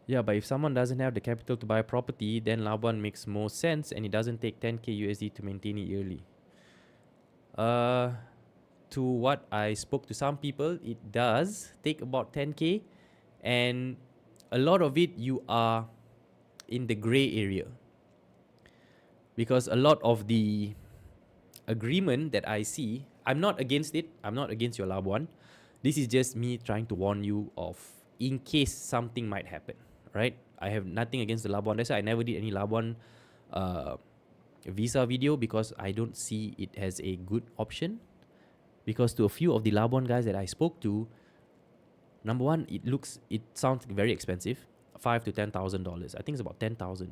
Yeah, but if someone doesn't have the capital to buy a property, then Labuan makes more sense, and it doesn't take 10k USD to maintain it yearly. To what I spoke to some people, it does take about 10k, and a lot of it you are in the gray area, because a lot of the agreement that I see, I'm not against it. I'm not against your Labuan. This is just me trying to warn you of in case something might happen, right? I have nothing against the Labuan. That's why I never did any Labuan visa video, because I don't see it as a good option. Because to a few of the Labuan guys that I spoke to, number one, it sounds very expensive, $5,000 to $10,000. I think it's about $10,000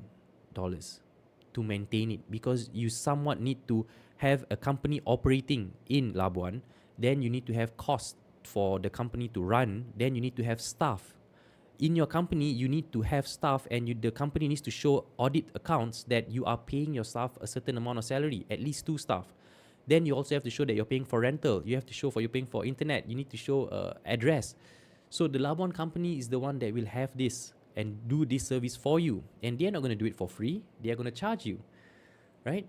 to maintain it, because you somewhat need to have a company operating in Labuan. Then you need to have cost for the company to run. Then you need to have staff. In your company, you need to have staff, and the company needs to show audit accounts that you are paying your staff a certain amount of salary, at least 2 staff. Then you also have to show that you're paying for rental. You have to show you're paying for internet. You need to show address. So the Labuan company is the one that will have this and do this service for you. And they're not going to do it for free. They're going to charge you, right?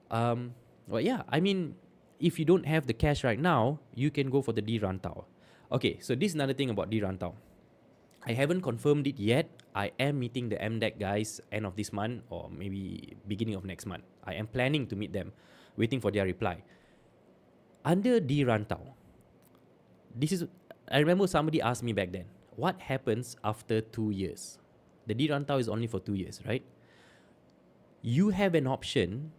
Well, yeah, I mean, if you don't have the cash right now, you can go for the D-Rantau. Okay, so this is another thing about D-Rantau. I haven't confirmed it yet. I am meeting the MDEC guys end of this month or maybe beginning of next month. I am planning to meet them, waiting for their reply. Under D-Rantau, I remember somebody asked me back then, what happens after 2 years? The D-Rantau is only for 2 years, right? You have an option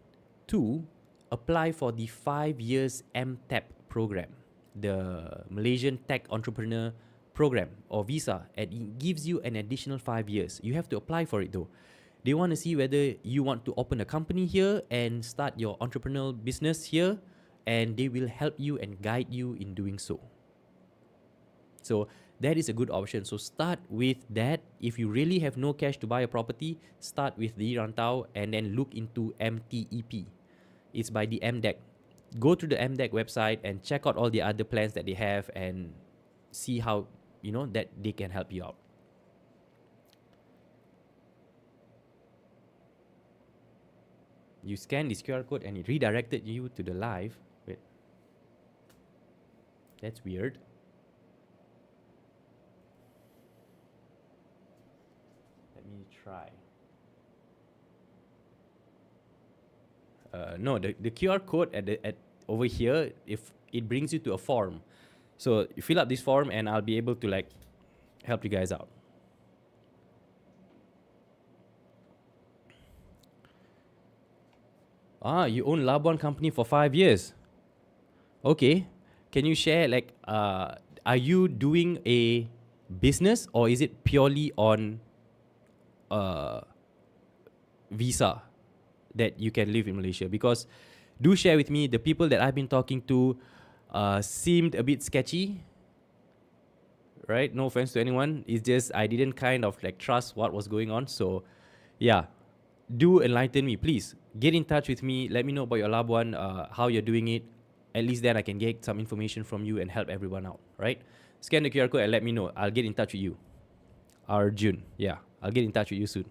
to apply for the 5 years MTEP program, the Malaysian Tech Entrepreneur Program or visa, and it gives you an additional 5 years. You have to apply for it though. They want to see whether you want to open a company here and start your entrepreneurial business here, and they will help you and guide you in doing so. So that is a good option. So start with that. If you really have no cash to buy a property, start with the Rantau and then look into MTEP. It's by the MDEC. Go to the MDEC website and check out all the other plans that they have and see how, that they can help you out. You scan this QR code and it redirected you to the live. Wait. That's weird. Let me try. No, the QR code at over here, if it brings you to a form. So you fill out this form and I'll be able to help you guys out. You own Labuan company for 5 years. Okay. Can you share are you doing a business or is it purely on visa that you can live in Malaysia? Because do share with me, the people that I've been talking to seemed a bit sketchy, right? No offense to anyone. It's just I didn't kind of trust what was going on. So yeah, do enlighten me, please. Get in touch with me. Let me know about your Labuan, how you're doing it. At least then I can get some information from you and help everyone out, right? Scan the QR code and let me know. I'll get in touch with you. Arjun. Yeah, I'll get in touch with you soon.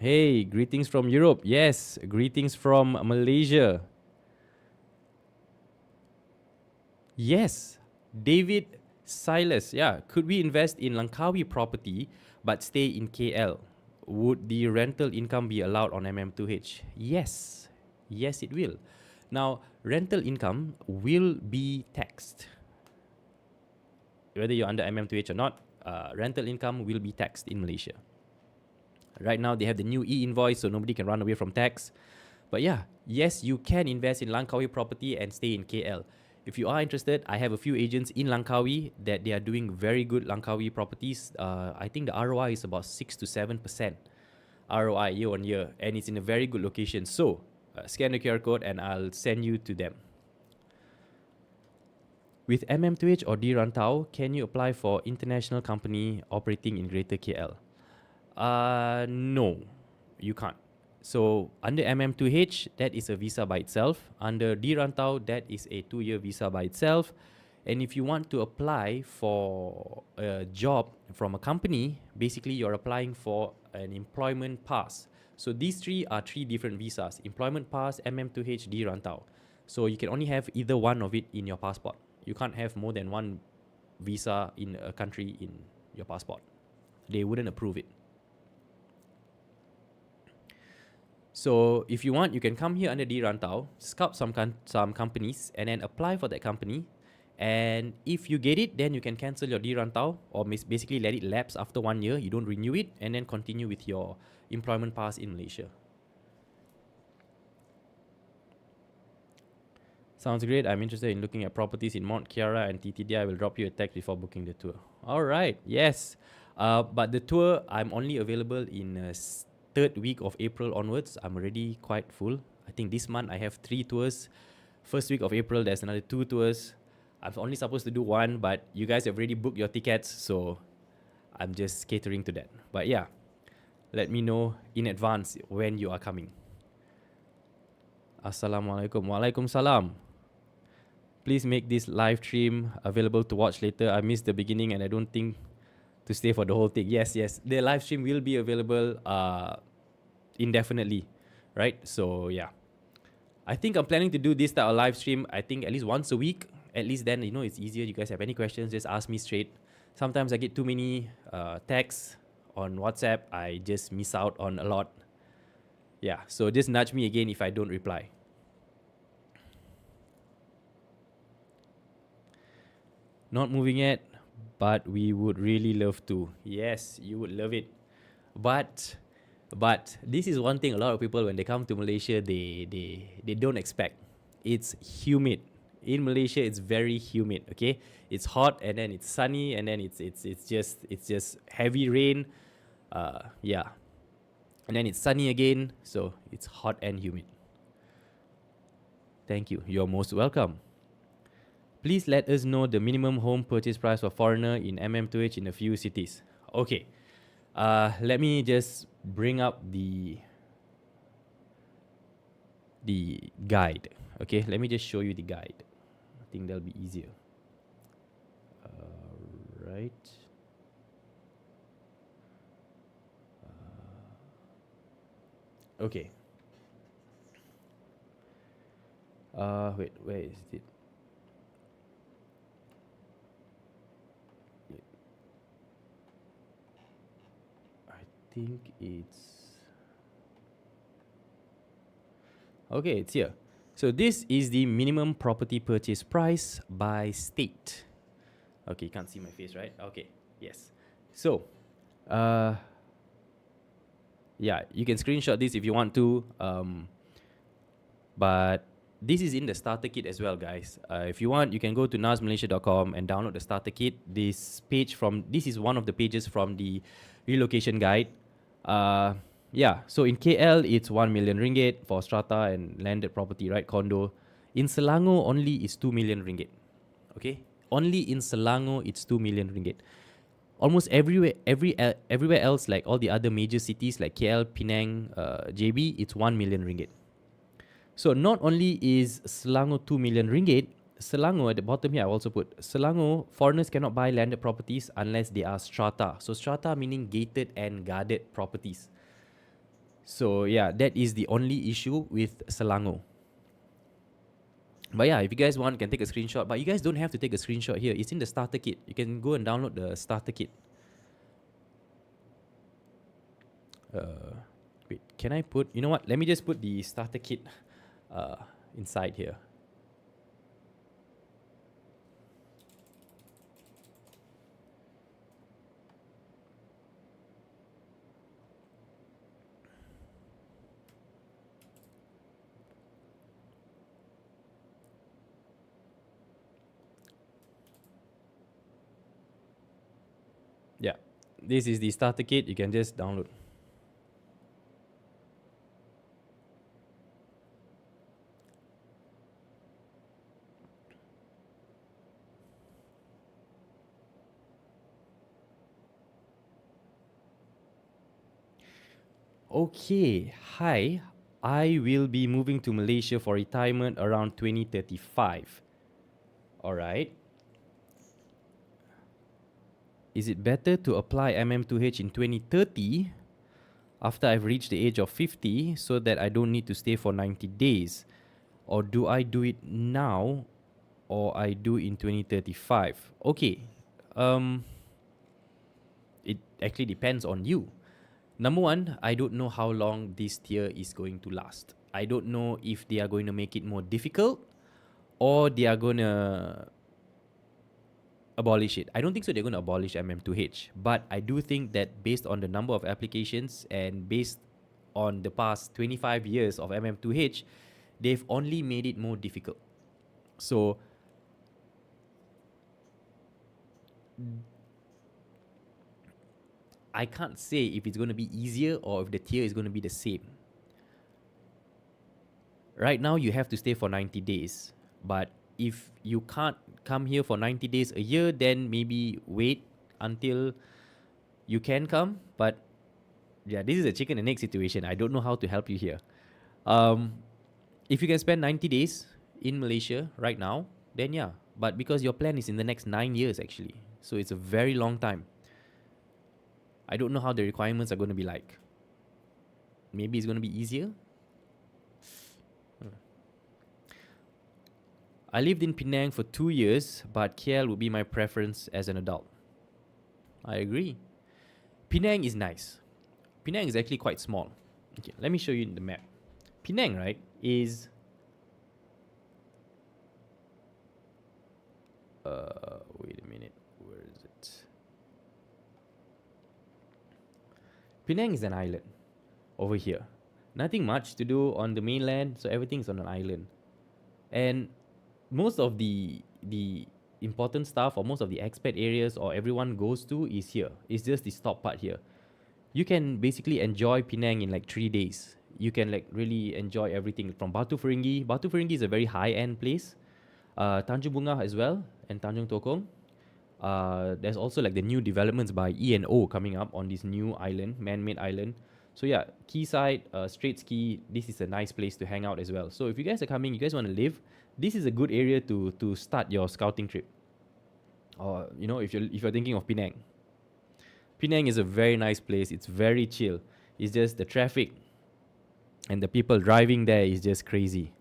Hey, greetings from Europe. Yes, greetings from Malaysia. Yes, David Silas. Yeah, could we invest in Langkawi property but stay in KL? Would the rental income be allowed on MM2H? Yes, yes, it will. Now, rental income will be taxed. Whether you're under MM2H or not, rental income will be taxed in Malaysia. Right now, they have the new e-invoice, so nobody can run away from tax. But yeah, yes, you can invest in Langkawi property and stay in KL. If you are interested, I have a few agents in Langkawi that they are doing very good Langkawi properties. I think the ROI is about 6 to 7% ROI year on year, and it's in a very good location. So scan the QR code and I'll send you to them. With MM2H or D-Rantau, can you apply for international company operating in Greater KL? No, you can't. So under MM2H, that is a visa by itself. Under D-Rantau, that is a 2-year visa by itself. And if you want to apply for a job from a company, basically you're applying for an employment pass. So these three are 3 different visas: employment pass, MM2H, D-Rantau. So you can only have either one of it in your passport. You can't have more than one visa in a country in your passport. They wouldn't approve it. So if you want, you can come here under D-Rantau, scout some companies, and then apply for that company. And if you get it, then you can cancel your D-Rantau, or basically let it lapse after 1 year. You don't renew it, and then continue with your employment pass in Malaysia. Sounds great. I'm interested in looking at properties in Mount Kiara and TTD. I will drop you a text before booking the tour. All right. Yes. But the tour, I'm only available in third week of April onwards. I'm already quite full. I think this month I have 3 tours. First week of April, there's another 2 tours. I'm only supposed to do 1, but you guys have already booked your tickets, so I'm just catering to that. But yeah, let me know in advance when you are coming. Assalamualaikum. Waalaikumsalam. Please make this live stream available to watch later. I missed the beginning and I don't think to stay for the whole thing. Yes, yes. The live stream will be available indefinitely, right? So yeah. I think I'm planning to do this type of live stream, I think at least once a week. At least then, it's easier. You guys have any questions, just ask me straight. Sometimes I get too many texts on WhatsApp. I just miss out on a lot. Yeah, so just nudge me again if I don't reply. Not moving yet, but we would really love to. Yes, you would love it. But this is one thing a lot of people, when they come to Malaysia, they don't expect. It's humid. In Malaysia, it's very humid, okay? It's hot and then it's sunny and then it's just heavy rain. Yeah. And then it's sunny again, so it's hot and humid. Thank you. You're most welcome. Please let us know the minimum home purchase price for foreigner in MM2H in a few cities. Okay. Let me just bring up the guide. Okay, let me just show you the guide. I think that'll be easier. Right. Okay. Wait, where is it? I think it's... Okay, it's here. So this is the minimum property purchase price by state. Okay, you can't see my face, right? Okay, yes. So, yeah, you can screenshot this if you want to. But this is in the starter kit as well, guys. If you want, you can go to nasmalaysia.com and download the starter kit. This is one of the pages from the relocation guide. Yeah, so in KL, it's 1 million ringgit for strata and landed property, right? Condo. In Selangor, only is 2 million ringgit. Okay? Only in Selangor, it's 2 million ringgit. Almost everywhere else, like all the other major cities like KL, Penang, JB, it's 1 million ringgit. So not only is Selangor 2 million ringgit, Selangor at the bottom here, I also put Selangor, foreigners cannot buy landed properties unless they are strata. So strata meaning gated and guarded properties. So yeah, that is the only issue with Selangor. But yeah, if you guys want, you can take a screenshot. But you guys don't have to take a screenshot here. It's in the starter kit. You can go and download the starter kit. Wait, can I put... You know what? Let me just put the starter kit inside here. Yeah, this is the starter kit. You can just download. Okay, hi. I will be moving to Malaysia for retirement around 2035. Alright. Is it better to apply MM2H in 2030 after I've reached the age of 50 so that I don't need to stay for 90 days? Or do I do it now or I do in 2035? Okay. It actually depends on you. Number one, I don't know how long this tier is going to last. I don't know if they are going to make it more difficult or they are going to abolish it. I don't think so they're going to abolish MM2H. But I do think that based on the number of applications and based on the past 25 years of MM2H, they've only made it more difficult. So I can't say if it's going to be easier or if the tier is going to be the same. Right now, you have to stay for 90 days. But if you can't come here for 90 days a year, then maybe wait until you can come. But yeah, this is a chicken and egg situation. I don't know how to help you here. Um, if you can spend 90 days in Malaysia right now, then yeah. But because your plan is in the next 9 years, actually. So it's a very long time. I don't know how the requirements are going to be like. Maybe it's going to be easier. I lived in Penang for 2 years, but KL would be my preference as an adult. I agree. Penang is nice. Penang is actually quite small. Okay, let me show you the map. Penang, right, is wait a minute. Where is it? Penang is an island over here. Nothing much to do on the mainland, so everything's on an island. And most of the important stuff or most of the expat areas or everyone goes to is here. It's just the stop part here. You can basically enjoy Penang in like 3 days. You can like really enjoy everything from Batu Ferringhi. Batu Ferringhi is a very high-end place. Tanjung Bunga as well and Tanjung Tokong. There's also like the new developments by E&O coming up on this new island, man-made island. So yeah, Quayside, Straits Key, this is a nice place to hang out as well. So if you guys are coming, you guys want to live, this is a good area to start your scouting trip. Or you know, if you're thinking of Penang. Penang is a very nice place. It's very chill. It's just the traffic and the people driving there is just crazy.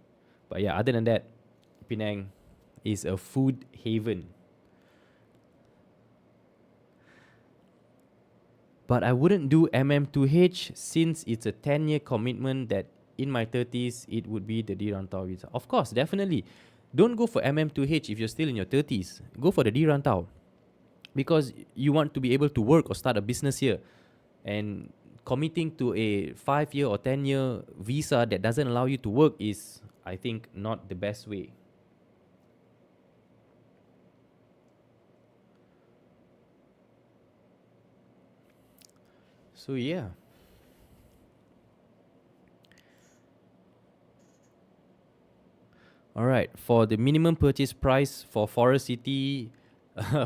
But yeah, other than that, Penang is a food haven. But I wouldn't do MM2H since it's a 10-year commitment that in my 30s, it would be the D-Rantau visa. Of course, definitely. Don't go for MM2H if you're still in your 30s. Go for the D-Rantau. Because you want to be able to work or start a business here. And committing to a 5-year or 10-year visa that doesn't allow you to work is, I think, not the best way. So yeah. All right, for the minimum purchase price for Forest City,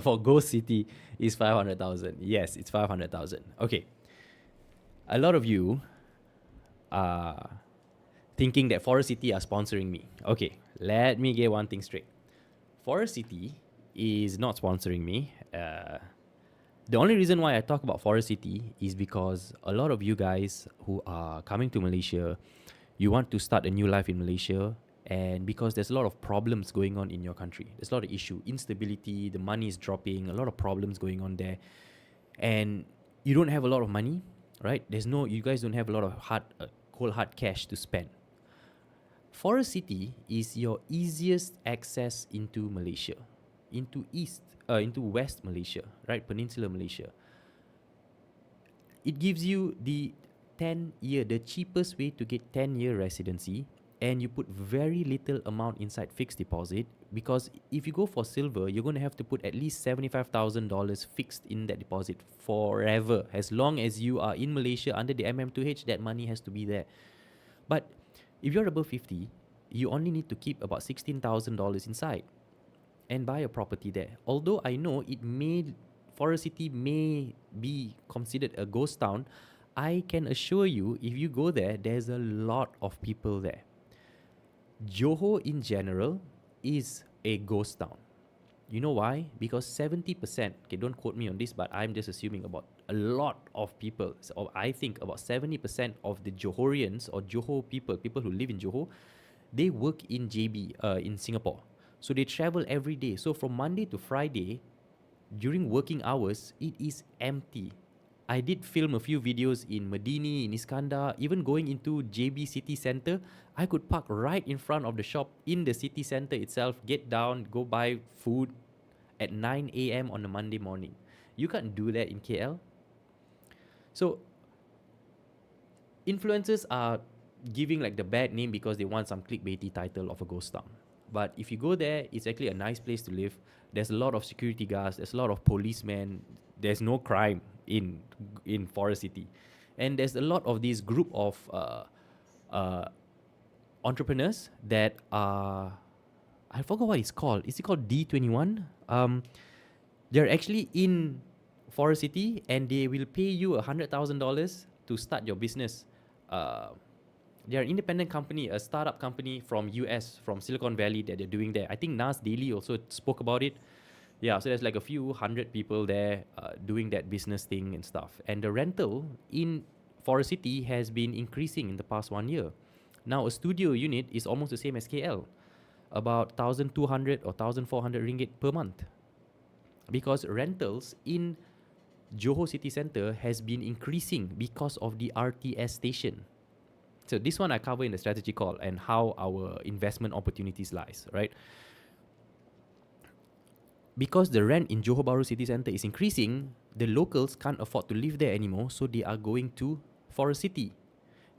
for Ghost City is 500,000. Yes, it's 500,000. Okay. A lot of you are thinking that Forest City are sponsoring me. Okay, let me get one thing straight. Forest City is not sponsoring me. The only reason why I talk about Forest City is because a lot of you guys who are coming to Malaysia, you want to start a new life in Malaysia, and because there's a lot of problems going on in your country. There's a lot of issue, instability, the money is dropping, a lot of problems going on there. And you don't have a lot of money, right? You guys don't have a lot of cold hard cash to spend. Forest City is your easiest access into Malaysia, into West Malaysia, right? Peninsular Malaysia. It gives you the cheapest way to get 10-year residency, and you put very little amount inside fixed deposit, because if you go for silver, you're going to have to put at least $75,000 fixed in that deposit forever. As long as you are in Malaysia under the MM2H, that money has to be there. But if you're above 50, you only need to keep about $16,000 inside and buy a property there. Although I know Forest City may be considered a ghost town, I can assure you, if you go there, there's a lot of people there. Johor in general is a ghost town. You know why? Because 70%, okay, don't quote me on this, but I'm just assuming about a lot of people, so I think about 70% of the Johorians or Johor people who live in Johor, they work in JB, in Singapore. So they travel every day. So from Monday to Friday, during working hours, it is empty. I did film a few videos in Medini, in Iskandar, even going into JB city center. I could park right in front of the shop in the city center itself, get down, go buy food at 9 a.m. on a Monday morning. You can't do that in KL. So influencers are giving like the bad name because they want some clickbaity title of a ghost town. But if you go there, it's actually a nice place to live. There's a lot of security guards. There's a lot of policemen. There's no crime in Forest City, and there's a lot of this group of uh, entrepreneurs that are, I forgot what it's called. Is it called D21? They're actually in Forest City, and they will pay you $100,000 to start your business. They're an independent company, a startup company from US, from Silicon Valley that they're doing there. I think Nas Daily also spoke about it. Yeah, so there's like a few hundred people there doing that business thing and stuff. And the rental in Forest City has been increasing in the past 1 year. Now, a studio unit is almost the same as KL, about 1,200 or 1,400 ringgit per month. Because rentals in Johor City Centre has been increasing because of the RTS station. So this one I cover in the strategy call and how our investment opportunities lies, right? Because the rent in Johor Bahru City Centre is increasing, the locals can't afford to live there anymore, so they are going to Forest City.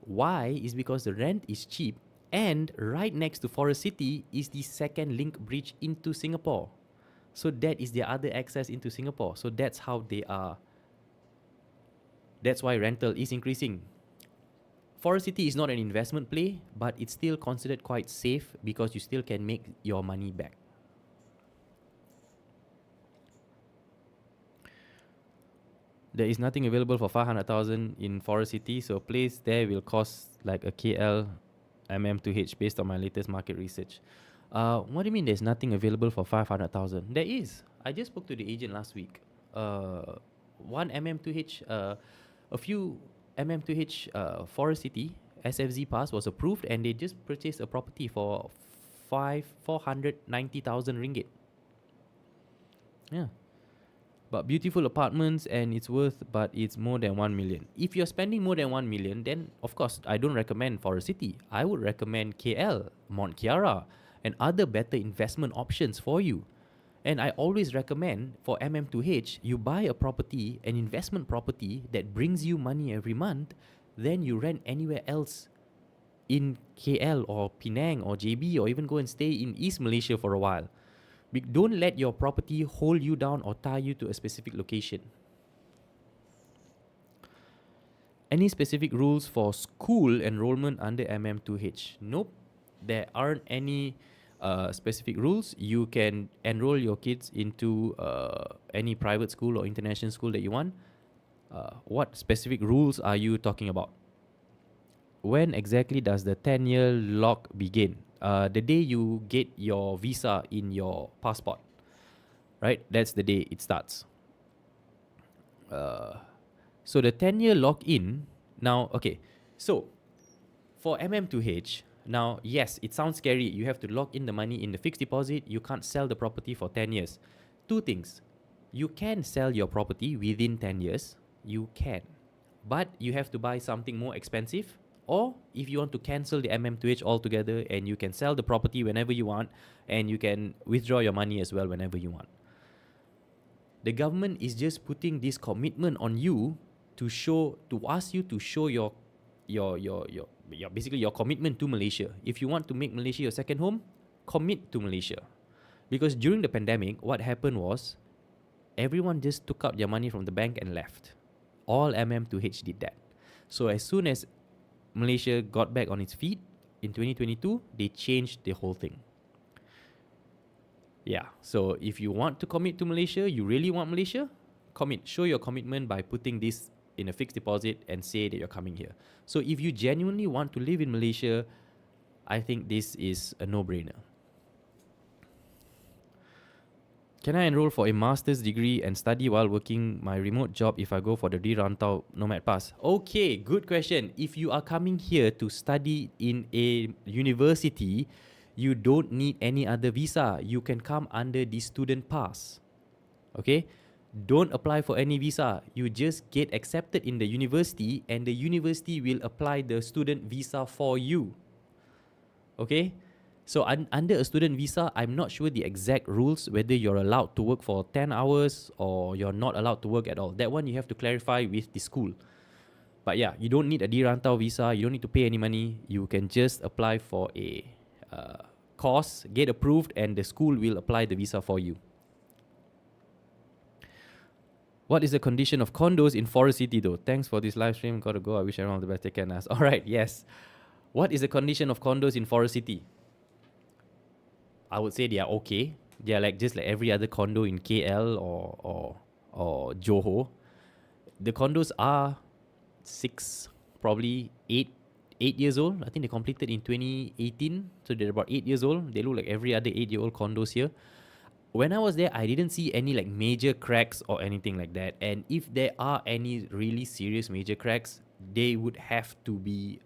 Why? Is because the rent is cheap, and right next to Forest City is the second link bridge into Singapore. So that is their other access into Singapore. So that's how they are. That's why rental is increasing. Forest City is not an investment play, but it's still considered quite safe because you still can make your money back. There is nothing available for 500,000 in Forest City, so a place there will cost like a KL MM2H based on my latest market research. What do you mean there's nothing available for 500,000? There is. I just spoke to the agent last week. One MM2H, a few MM2H Forest City SFZ pass was approved, and they just purchased a property for 490,000 ringgit. Yeah. But beautiful apartments, and it's worth, but it's more than 1 million. If you're spending more than 1 million, then of course I don't recommend Forest City. I would recommend KL, Mont Kiara, and other better investment options for you. And I always recommend for MM2H, you buy a property, an investment property that brings you money every month, then you rent anywhere else in KL or Penang or JB, or even go and stay in East Malaysia for a while. Don't let your property hold you down or tie you to a specific location. Any specific rules for school enrollment under MM2H? Nope, there aren't any specific rules. You can enroll your kids into any private school or international school that you want. What specific rules are you talking about? When exactly does the 10-year lock begin? The day you get your visa in your passport, right? That's the day it starts. So the 10-year lock-in, now, okay, so for MM2H, now, yes, it sounds scary. You have to lock in the money in the fixed deposit. You can't sell the property for 10 years. Two things. You can sell your property within 10 years. You can. But you have to buy something more expensive. Or if you want to cancel the MM2H altogether, and you can sell the property whenever you want, and you can withdraw your money as well whenever you want. The government is just putting this commitment on you to ask you to show your basically your commitment to Malaysia. If you want to make Malaysia your second home, commit to Malaysia. Because during the pandemic, what happened was everyone just took out their money from the bank and left. All MM2H did that. So as soon as Malaysia got back on its feet in 2022, they changed the whole thing. Yeah, so if you want to commit to Malaysia, you really want Malaysia, commit. Show your commitment by putting this in a fixed deposit and say that you're coming here. So if you genuinely want to live in Malaysia, I think this is a no-brainer. Can I enroll for a master's degree and study while working my remote job if I go for the Dirantau Nomad Pass? Okay, good question. If you are coming here to study in a university, you don't need any other visa. You can come under the student pass. Okay? Don't apply for any visa. You just get accepted in the university, and the university will apply the student visa for you. Okay? So under a student visa, I'm not sure the exact rules, whether you're allowed to work for 10 hours or you're not allowed to work at all. That one you have to clarify with the school. But yeah, you don't need a Dirantau visa. You don't need to pay any money. You can just apply for a course, get approved, and the school will apply the visa for you. What is the condition of condos in Forest City though? Thanks for this live stream. Gotta go. I wish everyone the best. Take care, Nas. All right, yes. What is the condition of condos in Forest City? I would say they are okay. They are like just like every other condo in KL or Johor. The condos are probably 8 years old. I think they completed in 2018. So they're about 8 years old. They look like every other 8-year-old condos here. When I was there, I didn't see any like major cracks or anything like that. And if there are any really serious major cracks, they would have to be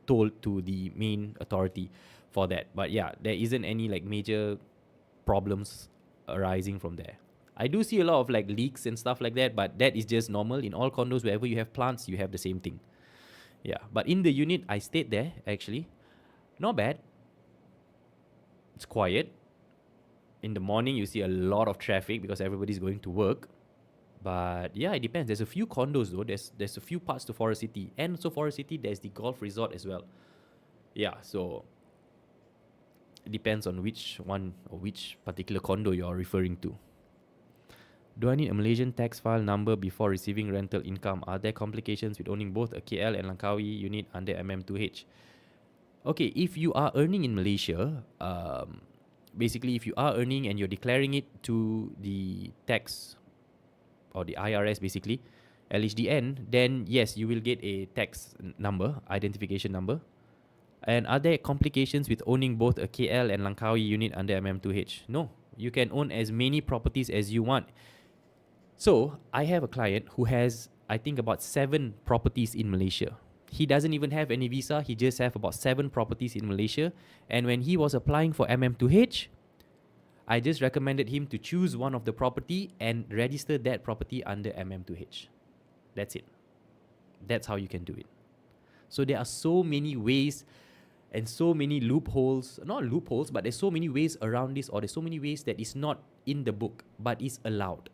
told to the main authority for that. But yeah, there isn't any like major problems arising from there. I do see a lot of like leaks and stuff like that, but that is just normal. In all condos, wherever you have plants, you have the same thing. Yeah, but in the unit, I stayed there actually. Not bad. It's quiet. In the morning, you see a lot of traffic because everybody's going to work. But yeah, it depends. There's a few condos though. There's a few parts to Forest City. And also Forest City, there's the golf resort as well. Yeah, so it depends on which one or which particular condo you're referring to. Do I need a Malaysian tax file number before receiving rental income? Are there complications with owning both a KL and Langkawi unit under MM2H? Okay, if you are earning in Malaysia, basically if you are earning and you're declaring it to the tax or the IRS basically, LHDN, then yes, you will get a tax number, identification number. And are there complications with owning both a KL and Langkawi unit under MM2H? No, you can own as many properties as you want. So I have a client who has, I think, about 7 properties in Malaysia. He doesn't even have any visa. He just have about 7 properties in Malaysia. And when he was applying for MM2H, I just recommended him to choose one of the property and register that property under MM2H. That's it. That's how you can do it. So there are so many ways and so many loopholes, not loopholes, but there's so many ways around this, or there's so many ways that is not in the book, but is allowed.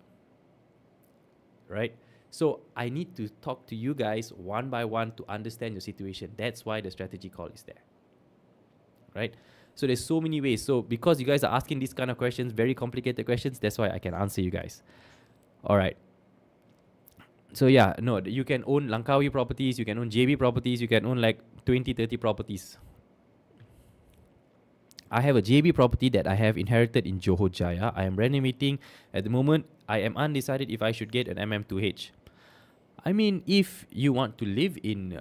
Right? So I need to talk to you guys one by one to understand your situation. That's why the strategy call is there. Right? So there's so many ways. So because you guys are asking these kind of questions, very complicated questions, that's why I can answer you guys. All right. So yeah, no, you can own Langkawi properties, you can own JB properties, you can own like 20, 30 properties. I have a JB property that I have inherited in Johor Jaya. I am renovating. At the moment, I am undecided if I should get an MM2H. I mean, if you want to live in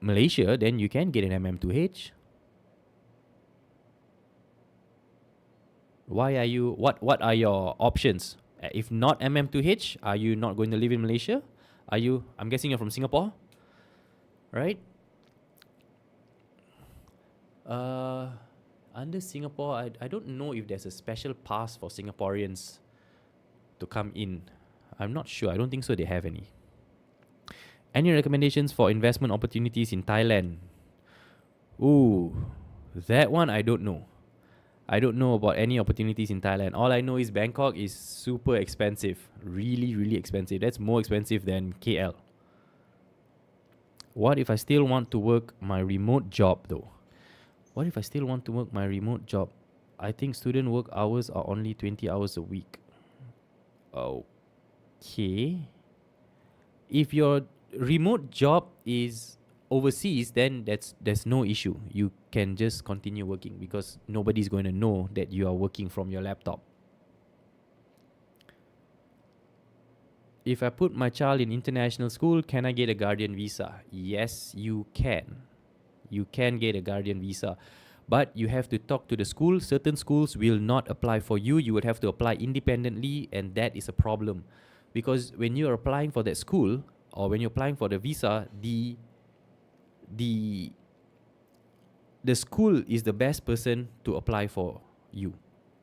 Malaysia, then you can get an MM2H. What are your options? If not MM2H, are you not going to live in Malaysia? I'm guessing you're from Singapore, right? Under Singapore, I don't know if there's a special pass for Singaporeans to come in. I'm not sure. I don't think so they have any. Any recommendations for investment opportunities in Thailand? Ooh, that one I don't know. I don't know about any opportunities in Thailand. All I know is Bangkok is super expensive. Really, really expensive. That's more expensive than KL. What if I still want to work my remote job though? What if I still want to work my remote job? I think student work hours are only 20 hours a week. Okay. If your remote job is overseas, then there's no issue. You can just continue working because nobody's going to know that you are working from your laptop. If I put my child in international school, can I get a guardian visa? Yes, you can. You can get a guardian visa, but you have to talk to the school. Certain schools will not apply for you. You would have to apply independently, and that is a problem. Because when you are applying for that school, or when you're applying for the visa, the school is the best person to apply for you.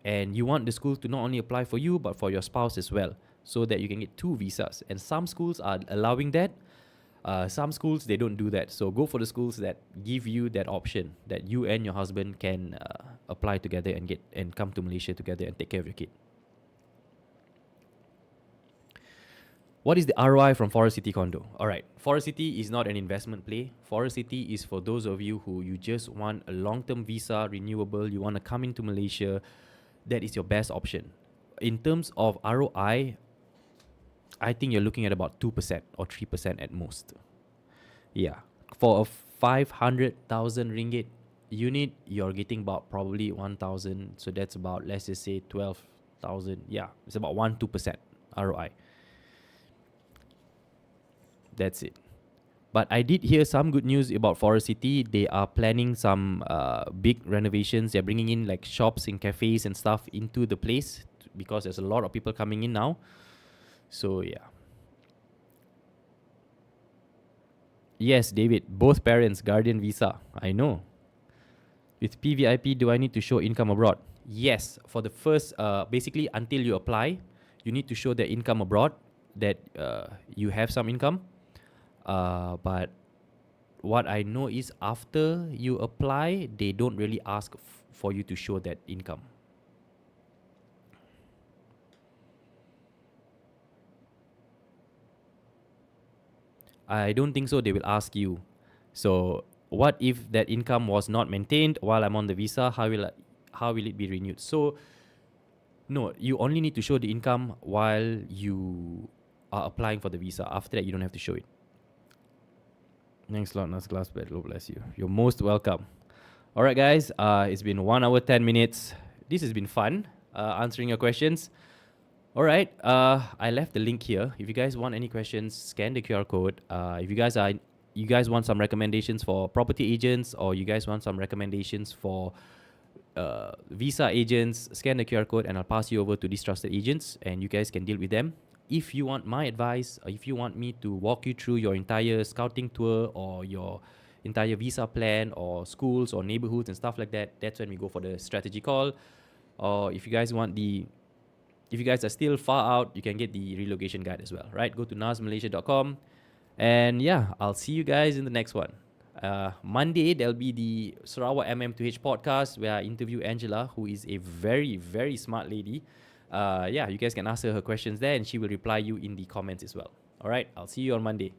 And you want the school to not only apply for you, but for your spouse as well, so that you can get 2 visas. And some schools are allowing that. Some schools, they don't do that. So go for the schools that give you that option, that you and your husband can apply together and come to Malaysia together and take care of your kid. What is the ROI from Forest City condo? All right, Forest City is not an investment play. Forest City is for those of you who you just want a long-term visa, renewable, you want to come into Malaysia. That is your best option. In terms of ROI, I think you're looking at about 2% or 3% at most. Yeah. For a 500,000 ringgit unit, you're getting about probably 1,000. So that's about, let's just say 12,000. Yeah, it's about 1-2% ROI. That's it. But I did hear some good news about Forest City. They are planning some big renovations. They're bringing in like shops and cafes and stuff into the place because there's a lot of people coming in now. So yeah. Yes, David, both parents, guardian visa. I know. With PVIP, do I need to show income abroad? Yes, for the first, basically until you apply, you need to show the income abroad, that you have some income. But what I know is after you apply, they don't really ask for you to show that income. I don't think so. They will ask you. So what if that income was not maintained while I'm on the visa? How will it be renewed? So no, you only need to show the income while you are applying for the visa. After that, you don't have to show it. Thanks a lot, Nas Glass Bed. God bless you. You're most welcome. All right, guys. It's been 1 hour, 10 minutes. This has been fun, answering your questions. All right. I left the link here. If you guys want any questions, scan the QR code. If you guys want some recommendations for property agents, or you guys want some recommendations for visa agents, scan the QR code and I'll pass you over to these trusted agents and you guys can deal with them. If you want my advice, or if you want me to walk you through your entire scouting tour or your entire visa plan or schools or neighborhoods and stuff like that, that's when we go for the strategy call. Or if you guys are still far out, you can get the relocation guide as well, right? Go to nasmalaysia.com. And yeah, I'll see you guys in the next one. Monday, there'll be the Sarawak MM2H podcast where I interview Angela, who is a very, very smart lady. Yeah, you guys can ask her questions there and she will reply you in the comments as well. All right, I'll see you on Monday.